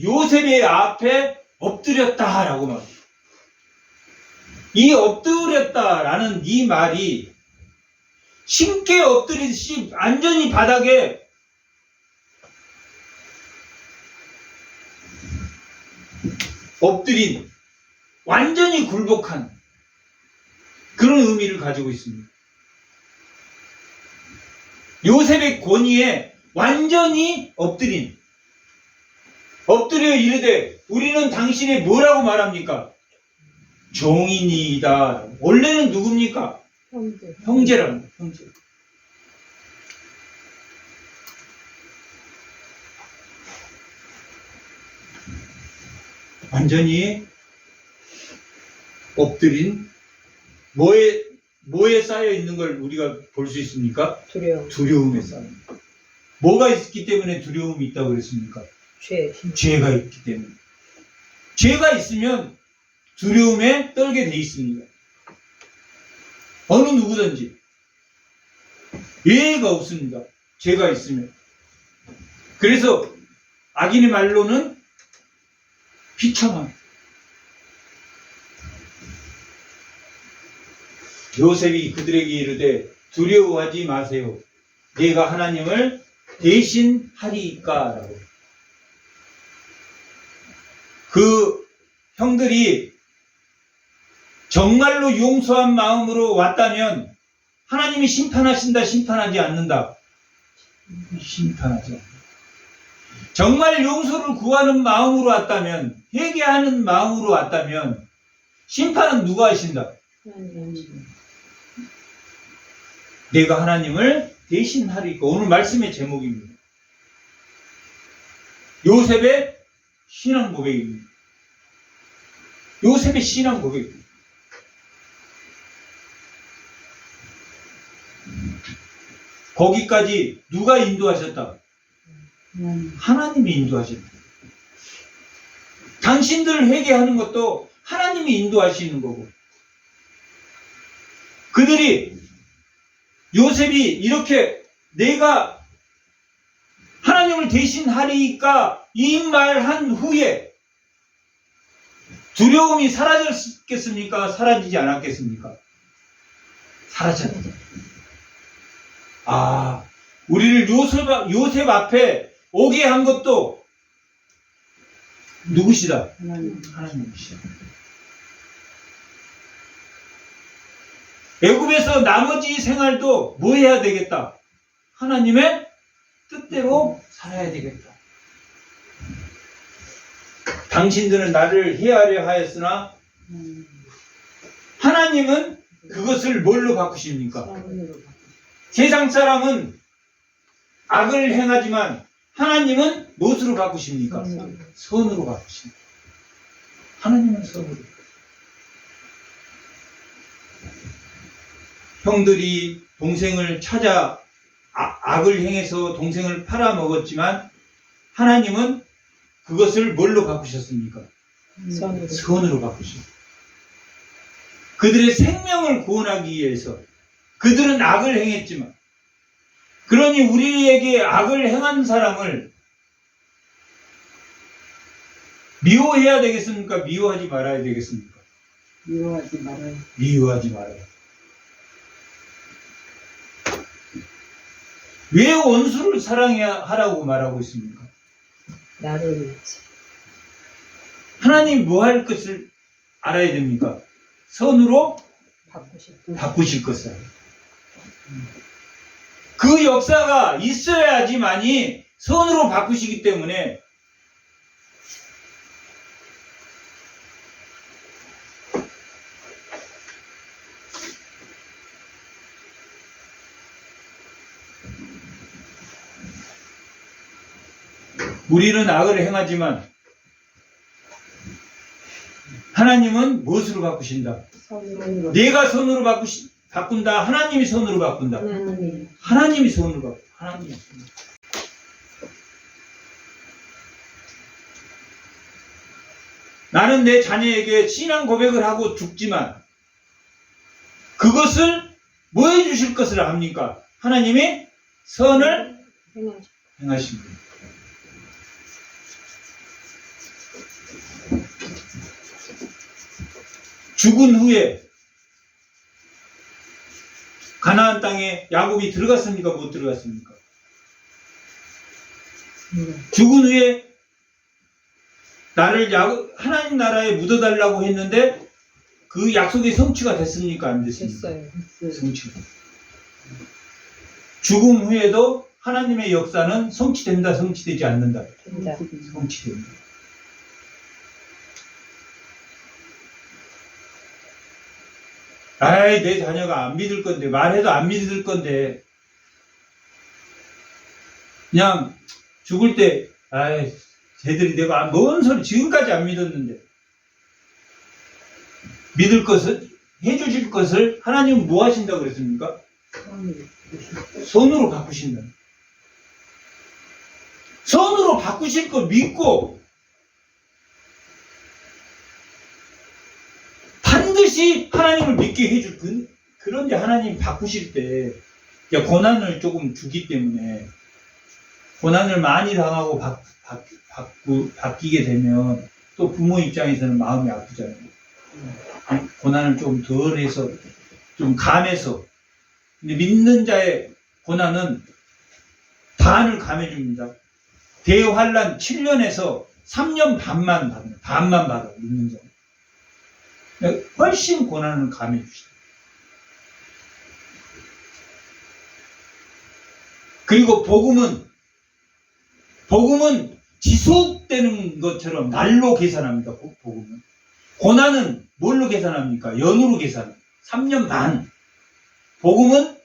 요셉의 앞에 엎드렸다라고 말합니다. 이 엎드렸다라는 이 말이 신께 엎드리듯이 완전히 바닥에 엎드린 완전히 굴복한 그런 의미를 가지고 있습니다. 요셉의 권위에 완전히 엎드려 이르되 우리는 당신의 뭐라고 말합니까? 종이니이다. 원래는 누굽니까? 형제. 형제랍니다. 형제. 완전히 엎드린 뭐에 쌓여 있는 걸 우리가 볼 수 있습니까? 두려움. 두려움에 쌓여. 뭐가 있기 때문에 두려움이 있다고 그랬습니까? 죄. 죄가 있기 때문에. 죄가 있으면 두려움에 떨게 돼 있습니다. 어느 누구든지 예외가 없습니다. 죄가 있으면. 그래서 악인의 말로는 비참함. 요셉이 그들에게 이르되 두려워하지 마세요. 내가 하나님을 대신하리이까라고. 그 형들이 정말로 용서한 마음으로 왔다면 하나님이 심판하신다, 심판하지 않는다? 심판하지 않는다. 정말 용서를 구하는 마음으로 왔다면, 회개하는 마음으로 왔다면 심판은 누가 하신다? 하나님. 내가 하나님을 대신하리까. 오늘 말씀의 제목입니다. 요셉의 신앙 고백입니다. 요셉의 신앙 고백입니다. 거기까지 누가 인도하셨다? 하나님이 인도하셨다. 당신들 회개하는 것도 하나님이 인도하시는 거고, 그들이 요셉이 이렇게 내가 하나님을 대신하리까 이 말한 후에 두려움이 사라졌겠습니까? 사라지지 않았겠습니까? 사라졌다. 우리를 요셉 앞에 오게 한 것도 누구시다? 하나님이시다. 애굽에서 나머지 생활도 뭐 해야 되겠다? 하나님의 뜻대로 살아야 되겠다. 당신들은 나를 해하려 하였으나 하나님은 그것을 뭘로 바꾸십니까? 세상 사람은 악을 행하지만 하나님은 무엇으로 바꾸십니까? 선으로 바꾸십니다. 하나님은 선으로. 형들이 동생을 찾아 악을 행해서 동생을 팔아먹었지만 하나님은 그것을 뭘로 바꾸셨습니까? 선으로 바꾸셨습니다. 그들의 생명을 구원하기 위해서 그들은 악을 행했지만 그러니 우리에게 악을 행한 사람을 미워해야 되겠습니까? 미워하지 말아야 되겠습니까? 미워하지 말아요. 미워하지 말아요. 왜 원수를 사랑해야 하라고 말하고 있습니까? 나를 위해서. 하나님 뭐 할 것을 알아야 됩니까? 선으로 바꾸실 것을. 그 역사가 있어야지만이 선으로 바꾸시기 때문에 우리는 악을 행하지만 하나님은 무엇으로 바꾸신다? 선으로. 내가 선으로 바꾼다. 하나님이 선으로 바꾼다. 하나님. 하나님이 선으로 바꾼다. 하나님이 선으로. 나는 내 자녀에게 신앙 고백을 하고 죽지만 그것을 뭐 해주실 것을 압니까? 하나님이 선을 행하시. 행하십니다. 죽은 후에 가나안 땅에 야곱이 들어갔습니까? 못 들어갔습니까? 죽은 후에 나를 하나님 나라에 묻어달라고 했는데 그 약속이 성취가 됐습니까? 안 됐습니까? 됐어요. 성취가. 죽음 후에도 하나님의 역사는 성취된다, 성취되지 않는다. 된다. 성취된다. 아이, 내 자녀가 안 믿을 건데, 말해도 안 믿을 건데, 그냥 죽을 때, 아이, 쟤들이 내가 뭔 소리, 지금까지 안 믿었는데, 믿을 것을, 해주실 것을 하나님은 뭐 하신다고 그랬습니까? 선으로 바꾸신다. 선으로 바꾸실 걸 믿고, 반드시 하나님을 믿게 해줄 그런데 하나님 바꾸실 때 고난을 조금 주기 때문에 고난을 많이 당하고 바뀌게 되면 또 부모 입장에서는 마음이 아프잖아요. 고난을 좀 덜해서 좀 감해서. 근데 믿는 자의 고난은 반을 감해줍니다. 대환란 7년에서 3년 반만 받아요. 반만 받아요. 믿는 자. 훨씬 고난을 감해 주시다. 그리고 복음은 지속되는 것처럼 날로 계산합니다. 복음은. 고난은 뭘로 계산합니까? 연으로 계산합니다. 3년 반. 복음은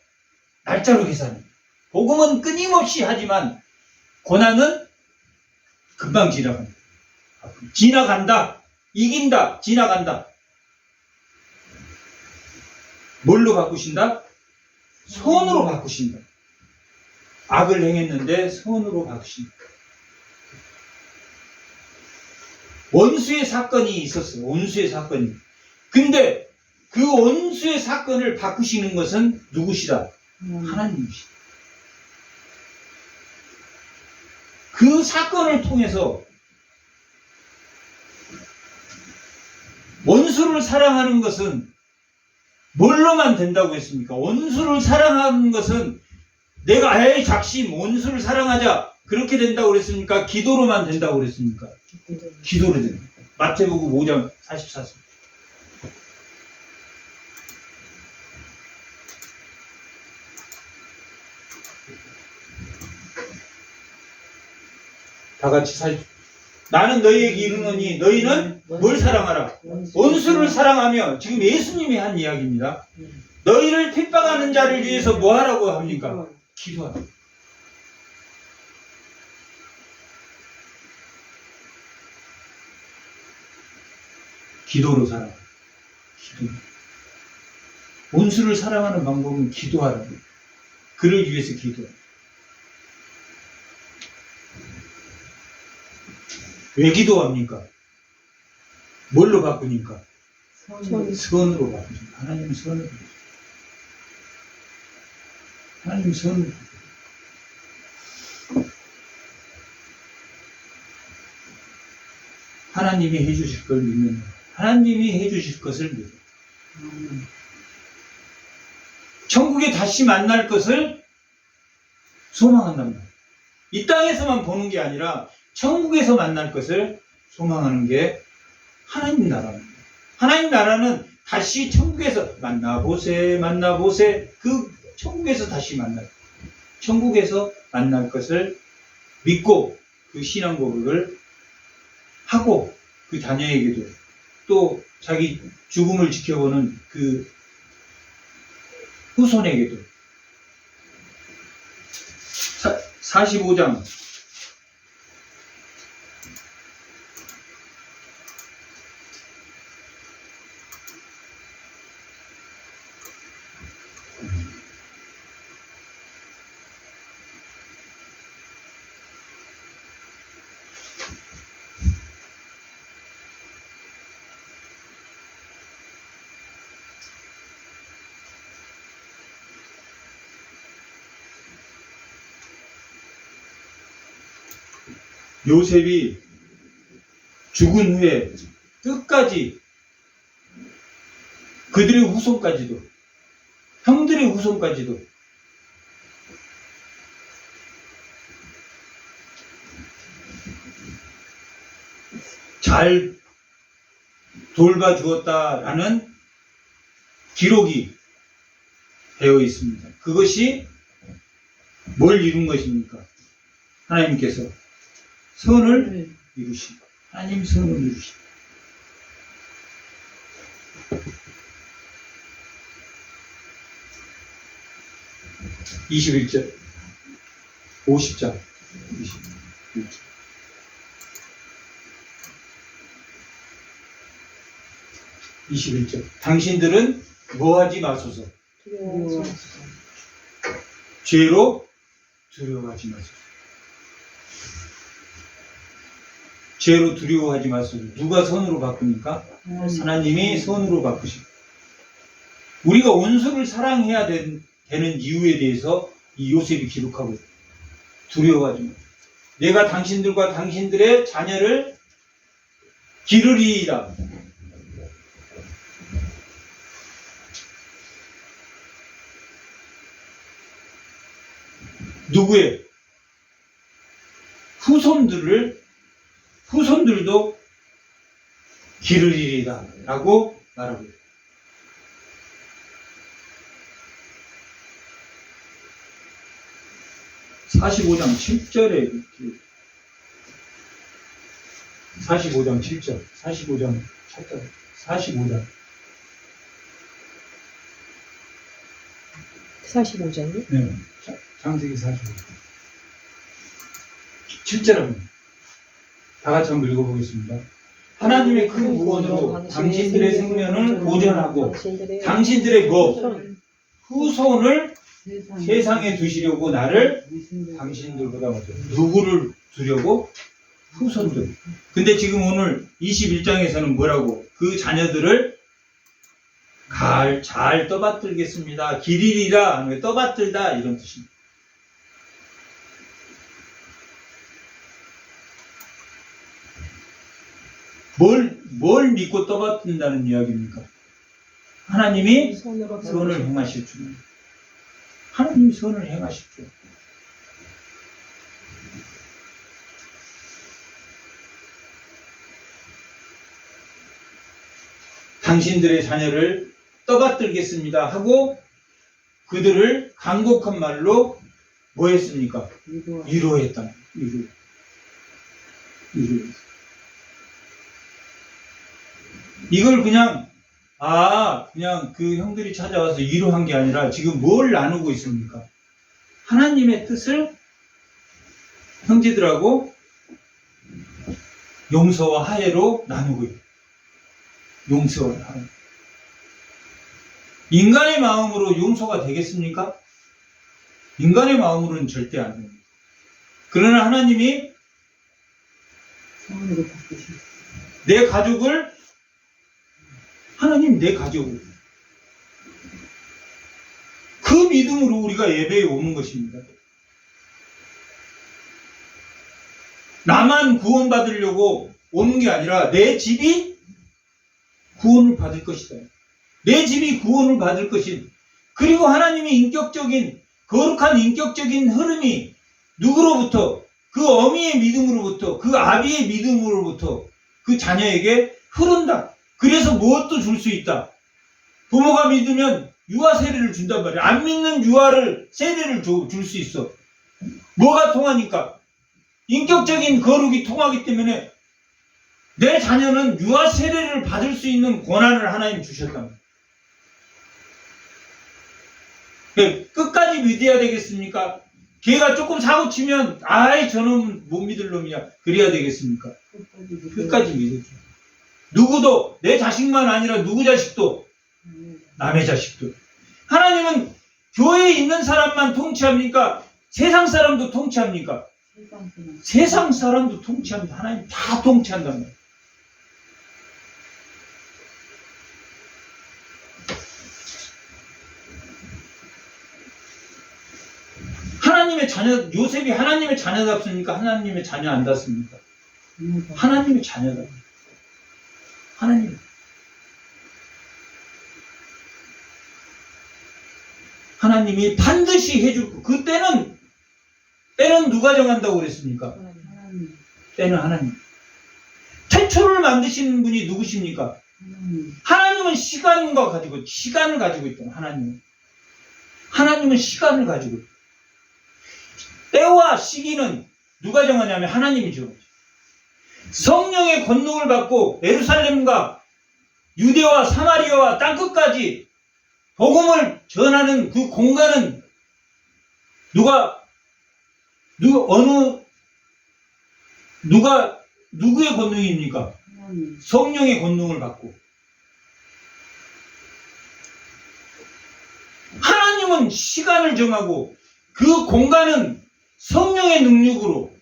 날짜로 계산합니다. 복음은 끊임없이 하지만 고난은 금방 지나간다. 지나간다. 이긴다. 지나간다. 뭘로 바꾸신다? 선으로 바꾸신다. 악을 행했는데 선으로 바꾸신다. 원수의 사건이 있었어요. 원수의 사건이. 근데 그 원수의 사건을 바꾸시는 것은 누구시다? 하나님이시다. 그 사건을 통해서 원수를 사랑하는 것은 뭘로만 된다고 했습니까? 원수를 사랑하는 것은 내가 에이 작심 원수를 사랑하자 그렇게 된다고 그랬습니까? 기도로만 된다고 그랬습니까? 기도로 된다. 마태복음 5장 44절. 다 같이 나는 너희에게 이르노니 너희는 뭘 사랑하라? 원수를 사랑하며, 지금 예수님이 한 이야기입니다. 너희를 핍박하는 자를 위해서 뭐 하라고 합니까? 기도하라. 기도로 살아라. 기도. 원수를 사랑하는 방법은 기도하라. 그를 위해서 기도하라. 왜 기도합니까? 뭘로 바꾸니까? 선으로 바꾸니까. 하나님은 선으로 바꾸니까. 하나님은 선으로 바꾸니까. 하나님이 해주실 걸 믿는 거예요. 하나님이 해주실 것을 믿어요. 천국에 다시 만날 것을 소망한단 말이에요. 이 땅에서만 보는 게 아니라 천국에서 만날 것을 소망하는 게 하나님 나라입니다. 하나님 나라는 다시 천국에서 만나보세. 그 천국에서 다시 만날, 천국에서 만날 것을 믿고 그 신앙 고백을 하고 그 자녀에게도 또 자기 죽음을 지켜보는 그 후손에게도 45장 요셉이 죽은 후에 끝까지 그들의 후손까지도, 형들의 후손까지도 잘 돌봐주었다라는 기록이 되어 있습니다. 그것이 뭘 이룬 것입니까? 하나님께서 선을 이루시고, 하나님 선을 이루시고. 21절, 50장, 21절. 21절. 당신들은 뭐하지 마소서. 죄로 두려워하지 마소서. 죄로 두려워하지 마소서. 누가 선으로 바꾸니까? 하나님이 선으로 바꾸시고. 우리가 원수를 사랑해야 되는 이유에 대해서 이 요셉이 기록하고 있어요. 두려워하지 마. 내가 당신들과 당신들의 자녀를 기르리이다. 누구의? 후손들도 기르리이다 라고 말하고 있어요. 45장 7절에 45장 7절 45장 7절 45장 45장이요? 네, 창세기 45장 7절입니다. 다 같이 한번 읽어보겠습니다. 하나님의 큰 구원으로 당신들의 생명을 보존하고 당신들의 후손을 세상에 두시려고 나를 당신들보다 먼저. 누구를 두려고? 후손들. 근데 지금 오늘 21장에서는 뭐라고? 그 자녀들을 잘 떠받들겠습니다. 기리리라, 떠받들다 이런 뜻입니다. 뭘 믿고 떠받든다는 이야기입니까? 하나님이 선을 행하실 줄. 하나님이 선을 행하실 줄. 당신들의 자녀를 떠받들겠습니다 하고 그들을 간곡한 말로 뭐 했습니까? 위로했다. 위로. 이걸 그냥 그 형들이 찾아와서 위로한 게 아니라 지금 뭘 나누고 있습니까? 하나님의 뜻을 형제들하고 용서와 화해로 나누고 있어요. 용서와 화해. 인간의 마음으로 용서가 되겠습니까? 인간의 마음으로는 절대 안 됩니다. 그러나 하나님이 내 가족을 하나님 내 가족을 그 믿음으로 우리가 예배에 오는 것입니다. 나만 구원받으려고 오는 게 아니라 내 집이 구원을 받을 것이다. 내 집이 구원을 받을 것인. 그리고 하나님의 인격적인 거룩한 인격적인 흐름이 누구로부터 그 어미의 믿음으로부터 그 아비의 믿음으로부터 그 자녀에게 흐른다. 그래서 무엇도 줄 수 있다. 부모가 믿으면 유아 세례를 준단 말이야. 안 믿는 유아를 세례를 줄 수 있어. 뭐가 통하니까? 인격적인 거룩이 통하기 때문에 내 자녀는 유아 세례를 받을 수 있는 권한을 하나님 주셨단 말이야. 끝까지 믿어야 되겠습니까? 걔가 조금 사고 치면 아이 저놈은 못 믿을 놈이야. 그래야 되겠습니까? 끝까지 믿어줘. 누구도 내 자식만 아니라 누구 자식도 남의 자식도. 하나님은 교회에 있는 사람만 통치합니까? 세상 사람도 통치합니까? 세상 사람도 통치합니다. 하나님 다 통치한단 말이에요. 하나님의 자녀, 요셉이 하나님의 자녀답습니까? 하나님의 자녀 안 닿습니까? 하나님의 자녀다. 하나님. 하나님이 반드시 해줄, 그때는 누가 정한다고 그랬습니까? 때는 하나님. 태초를 만드시는 분이 누구십니까? 하나님은 시간을 가지고 있다. 하나님은 시간을 가지고 있다. 때와 시기는 누가 정하냐면 하나님이 정하죠. 성령의 권능을 받고 예루살렘과 유대와 사마리아와 땅끝까지 복음을 전하는 그 공간은 누구의 권능입니까? 성령의 권능을 받고. 하나님은 시간을 정하고 그 공간은 성령의 능력으로.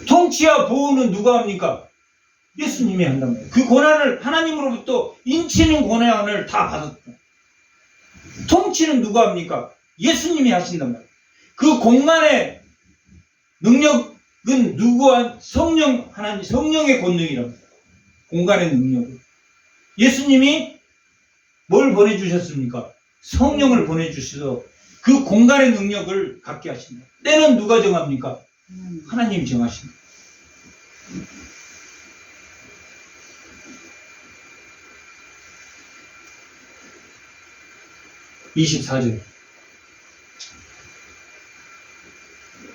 통치와 보호는 누가 합니까? 예수님이 한단 말이에요. 그 권한을 하나님으로부터 인치는 권한을 다 받았다. 통치는 누가 합니까? 예수님이 하신단 말이에요. 그 공간의 능력은 누구와 하나님 성령의 권능이랍니다. 공간의 능력을. 예수님이 뭘 보내주셨습니까? 성령을 보내주셔서 그 공간의 능력을 갖게 하신다. 때는 누가 정합니까? 하나님이 정하신다. (24절)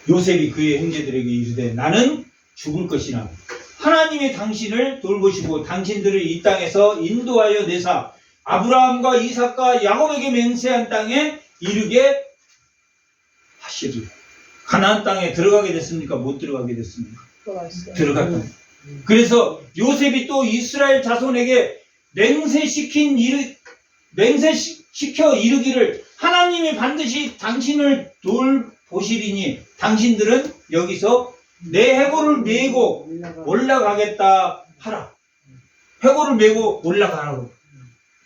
요셉이 그의 형제들에게 이르되 나는 죽을 것이나 하나님이 당신을 돌보시고 당신들을 이 땅에서 인도하여 내사 아브라함과 이삭과 야곱에게 맹세한 땅에 이르게 하시리. 가나안 땅에 들어가게 됐습니까? 못 들어가게 됐습니까? 들어갔다. 그래서 요셉이 또 이스라엘 자손에게 맹세시켜 이르기를 하나님이 반드시 당신을 돌보시리니 당신들은 여기서 내 해골을 메고 올라가겠다 하라. 해골을 메고 올라가라고.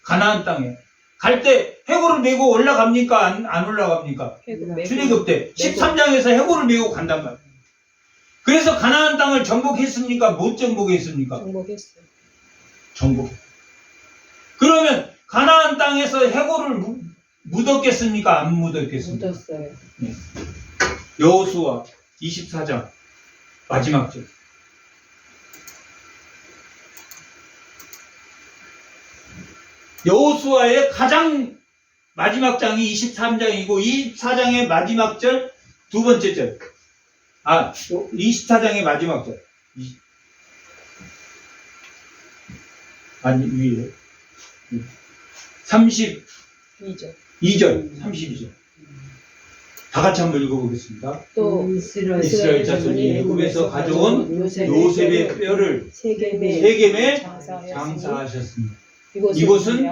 가나안 땅에 갈 때 해골을 메고 올라갑니까? 안 올라갑니까? 출애굽 때 13장에서 해골을 메고 간단 말이에요. 그래서 가나안 땅을 정복했습니까? 못 정복했습니까? 정복했어요. 정복. 그러면 가나안 땅에서 해골을 묻었겠습니까? 안 묻었겠습니까? 묻었어요. 네. 여호수아 24장 마지막 절. 여호수아의 가장 마지막 장이 23장이고 24장의 마지막 절 두 번째 절. 24장의 마지막 절. 아니 위에 32절 32절. 다 같이 한번 읽어보겠습니다. 또 이스라엘 자손이 애굽에서 가져온 요셉의 뼈를 세겜에 장사하셨습니다. 이곳은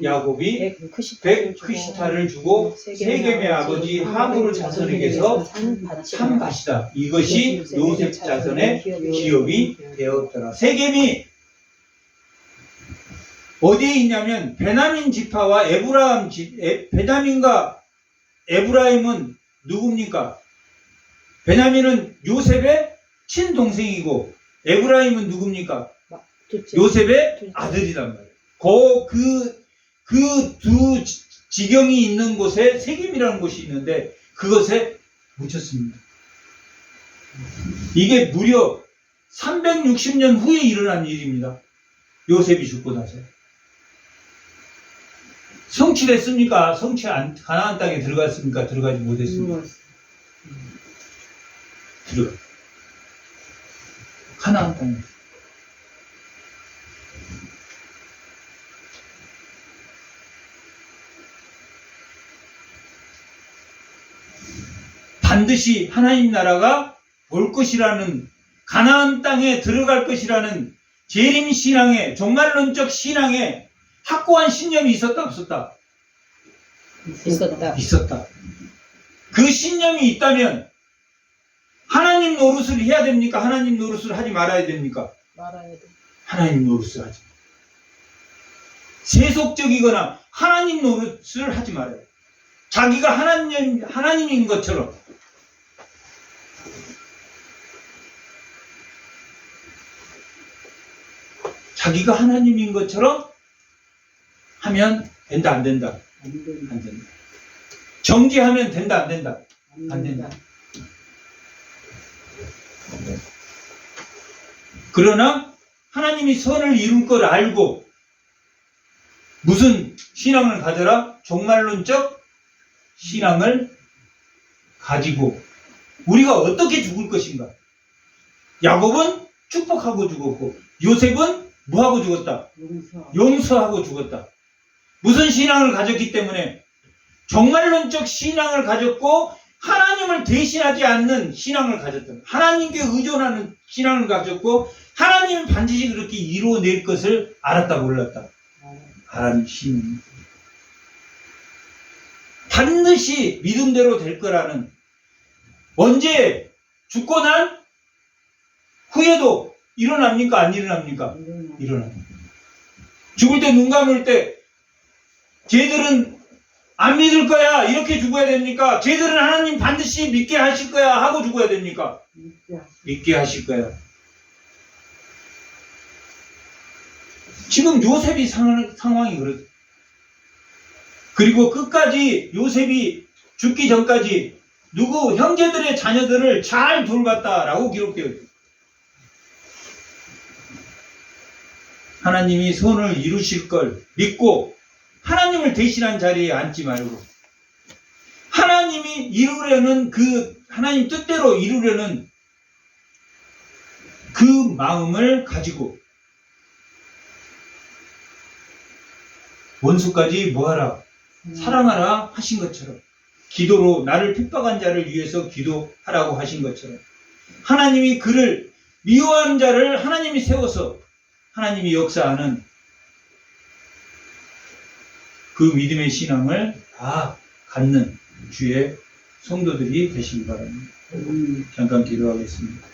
야곱이 100크시타를 주고 세겜의 아버지 하물의 자손에게서 산 밭이다. 이것이 요셉 자손의 기업이 되었더라. 세겜이 어디에 있냐면 베냐민 지파와 에브라임 베냐민과 에브라임은 누굽니까? 베냐민은 요셉의 친동생이고 에브라임은 누굽니까? 둘째. 요셉의 둘째. 아들이란 말이에요. 그 두 지경이 있는 곳에 세겜이라는 곳이 있는데 그것에 묻혔습니다. 이게 무려 360년 후에 일어난 일입니다. 요셉이 죽고 나서. 성취됐습니까? 가나안 땅에 들어갔습니까? 들어가지 못했습니까? 들어가. 가나안 땅에. 반드시 하나님 나라가 올 것이라는, 가나안 땅에 들어갈 것이라는 재림 신앙의, 종말론적 신앙의 확고한 신념이 있었다 없었다? 있었다. 있었다. 그 신념이 있다면 하나님 노릇을 해야 됩니까? 하나님 노릇을 하지 말아야 됩니까? 말아야 돼. 하나님 노릇을 하지. 세속적이거나 하나님 노릇을 하지 말아야 돼. 자기가 하나님인 것처럼. 자기가 하나님인 것처럼 하면 된다, 안 된다? 안 된다. 안 된다. 정지하면 된다, 안 된다? 안 된다. 그러나 하나님이 선을 이룰 걸 알고 무슨 신앙을 가져라? 종말론적 신앙을 가지고 우리가 어떻게 죽을 것인가? 야곱은 축복하고 죽었고 요셉은 뭐하고 죽었다? 용서하고 죽었다. 무슨 신앙을 가졌기 때문에? 종말론적 신앙을 가졌고 하나님을 대신하지 않는 신앙을 가졌다. 하나님께 의존하는 신앙을 가졌고 하나님은 반드시 그렇게 이루어낼 것을 알았다 몰랐다. 알았는 신앙. 반드시 믿음대로 될 거라는, 언제 죽고 난 후에도 일어납니까? 안 일어납니까? 일어납니다. 죽을 때 눈 감을 때 쟤들은 안 믿을 거야 이렇게 죽어야 됩니까? 쟤들은 하나님 반드시 믿게 하실 거야 하고 죽어야 됩니까? 믿게 하실 거야. 지금 요셉이 상황이 그렇다. 그리고 끝까지 요셉이 죽기 전까지 누구 형제들의 자녀들을 잘 돌봤다라고 기록되어 있어요. 하나님이 선을 이루실 걸 믿고 하나님을 대신한 자리에 앉지 말고 하나님이 이루려는 하나님 뜻대로 이루려는 그 마음을 가지고 원수까지 뭐하라? 사랑하라 하신 것처럼, 기도로 나를 핍박한 자를 위해서 기도하라고 하신 것처럼, 하나님이 그를 미워하는 자를 하나님이 세워서 하나님이 역사하는 그 믿음의 신앙을 다 갖는 주의 성도들이 되시기 바랍니다. 잠깐 기도하겠습니다.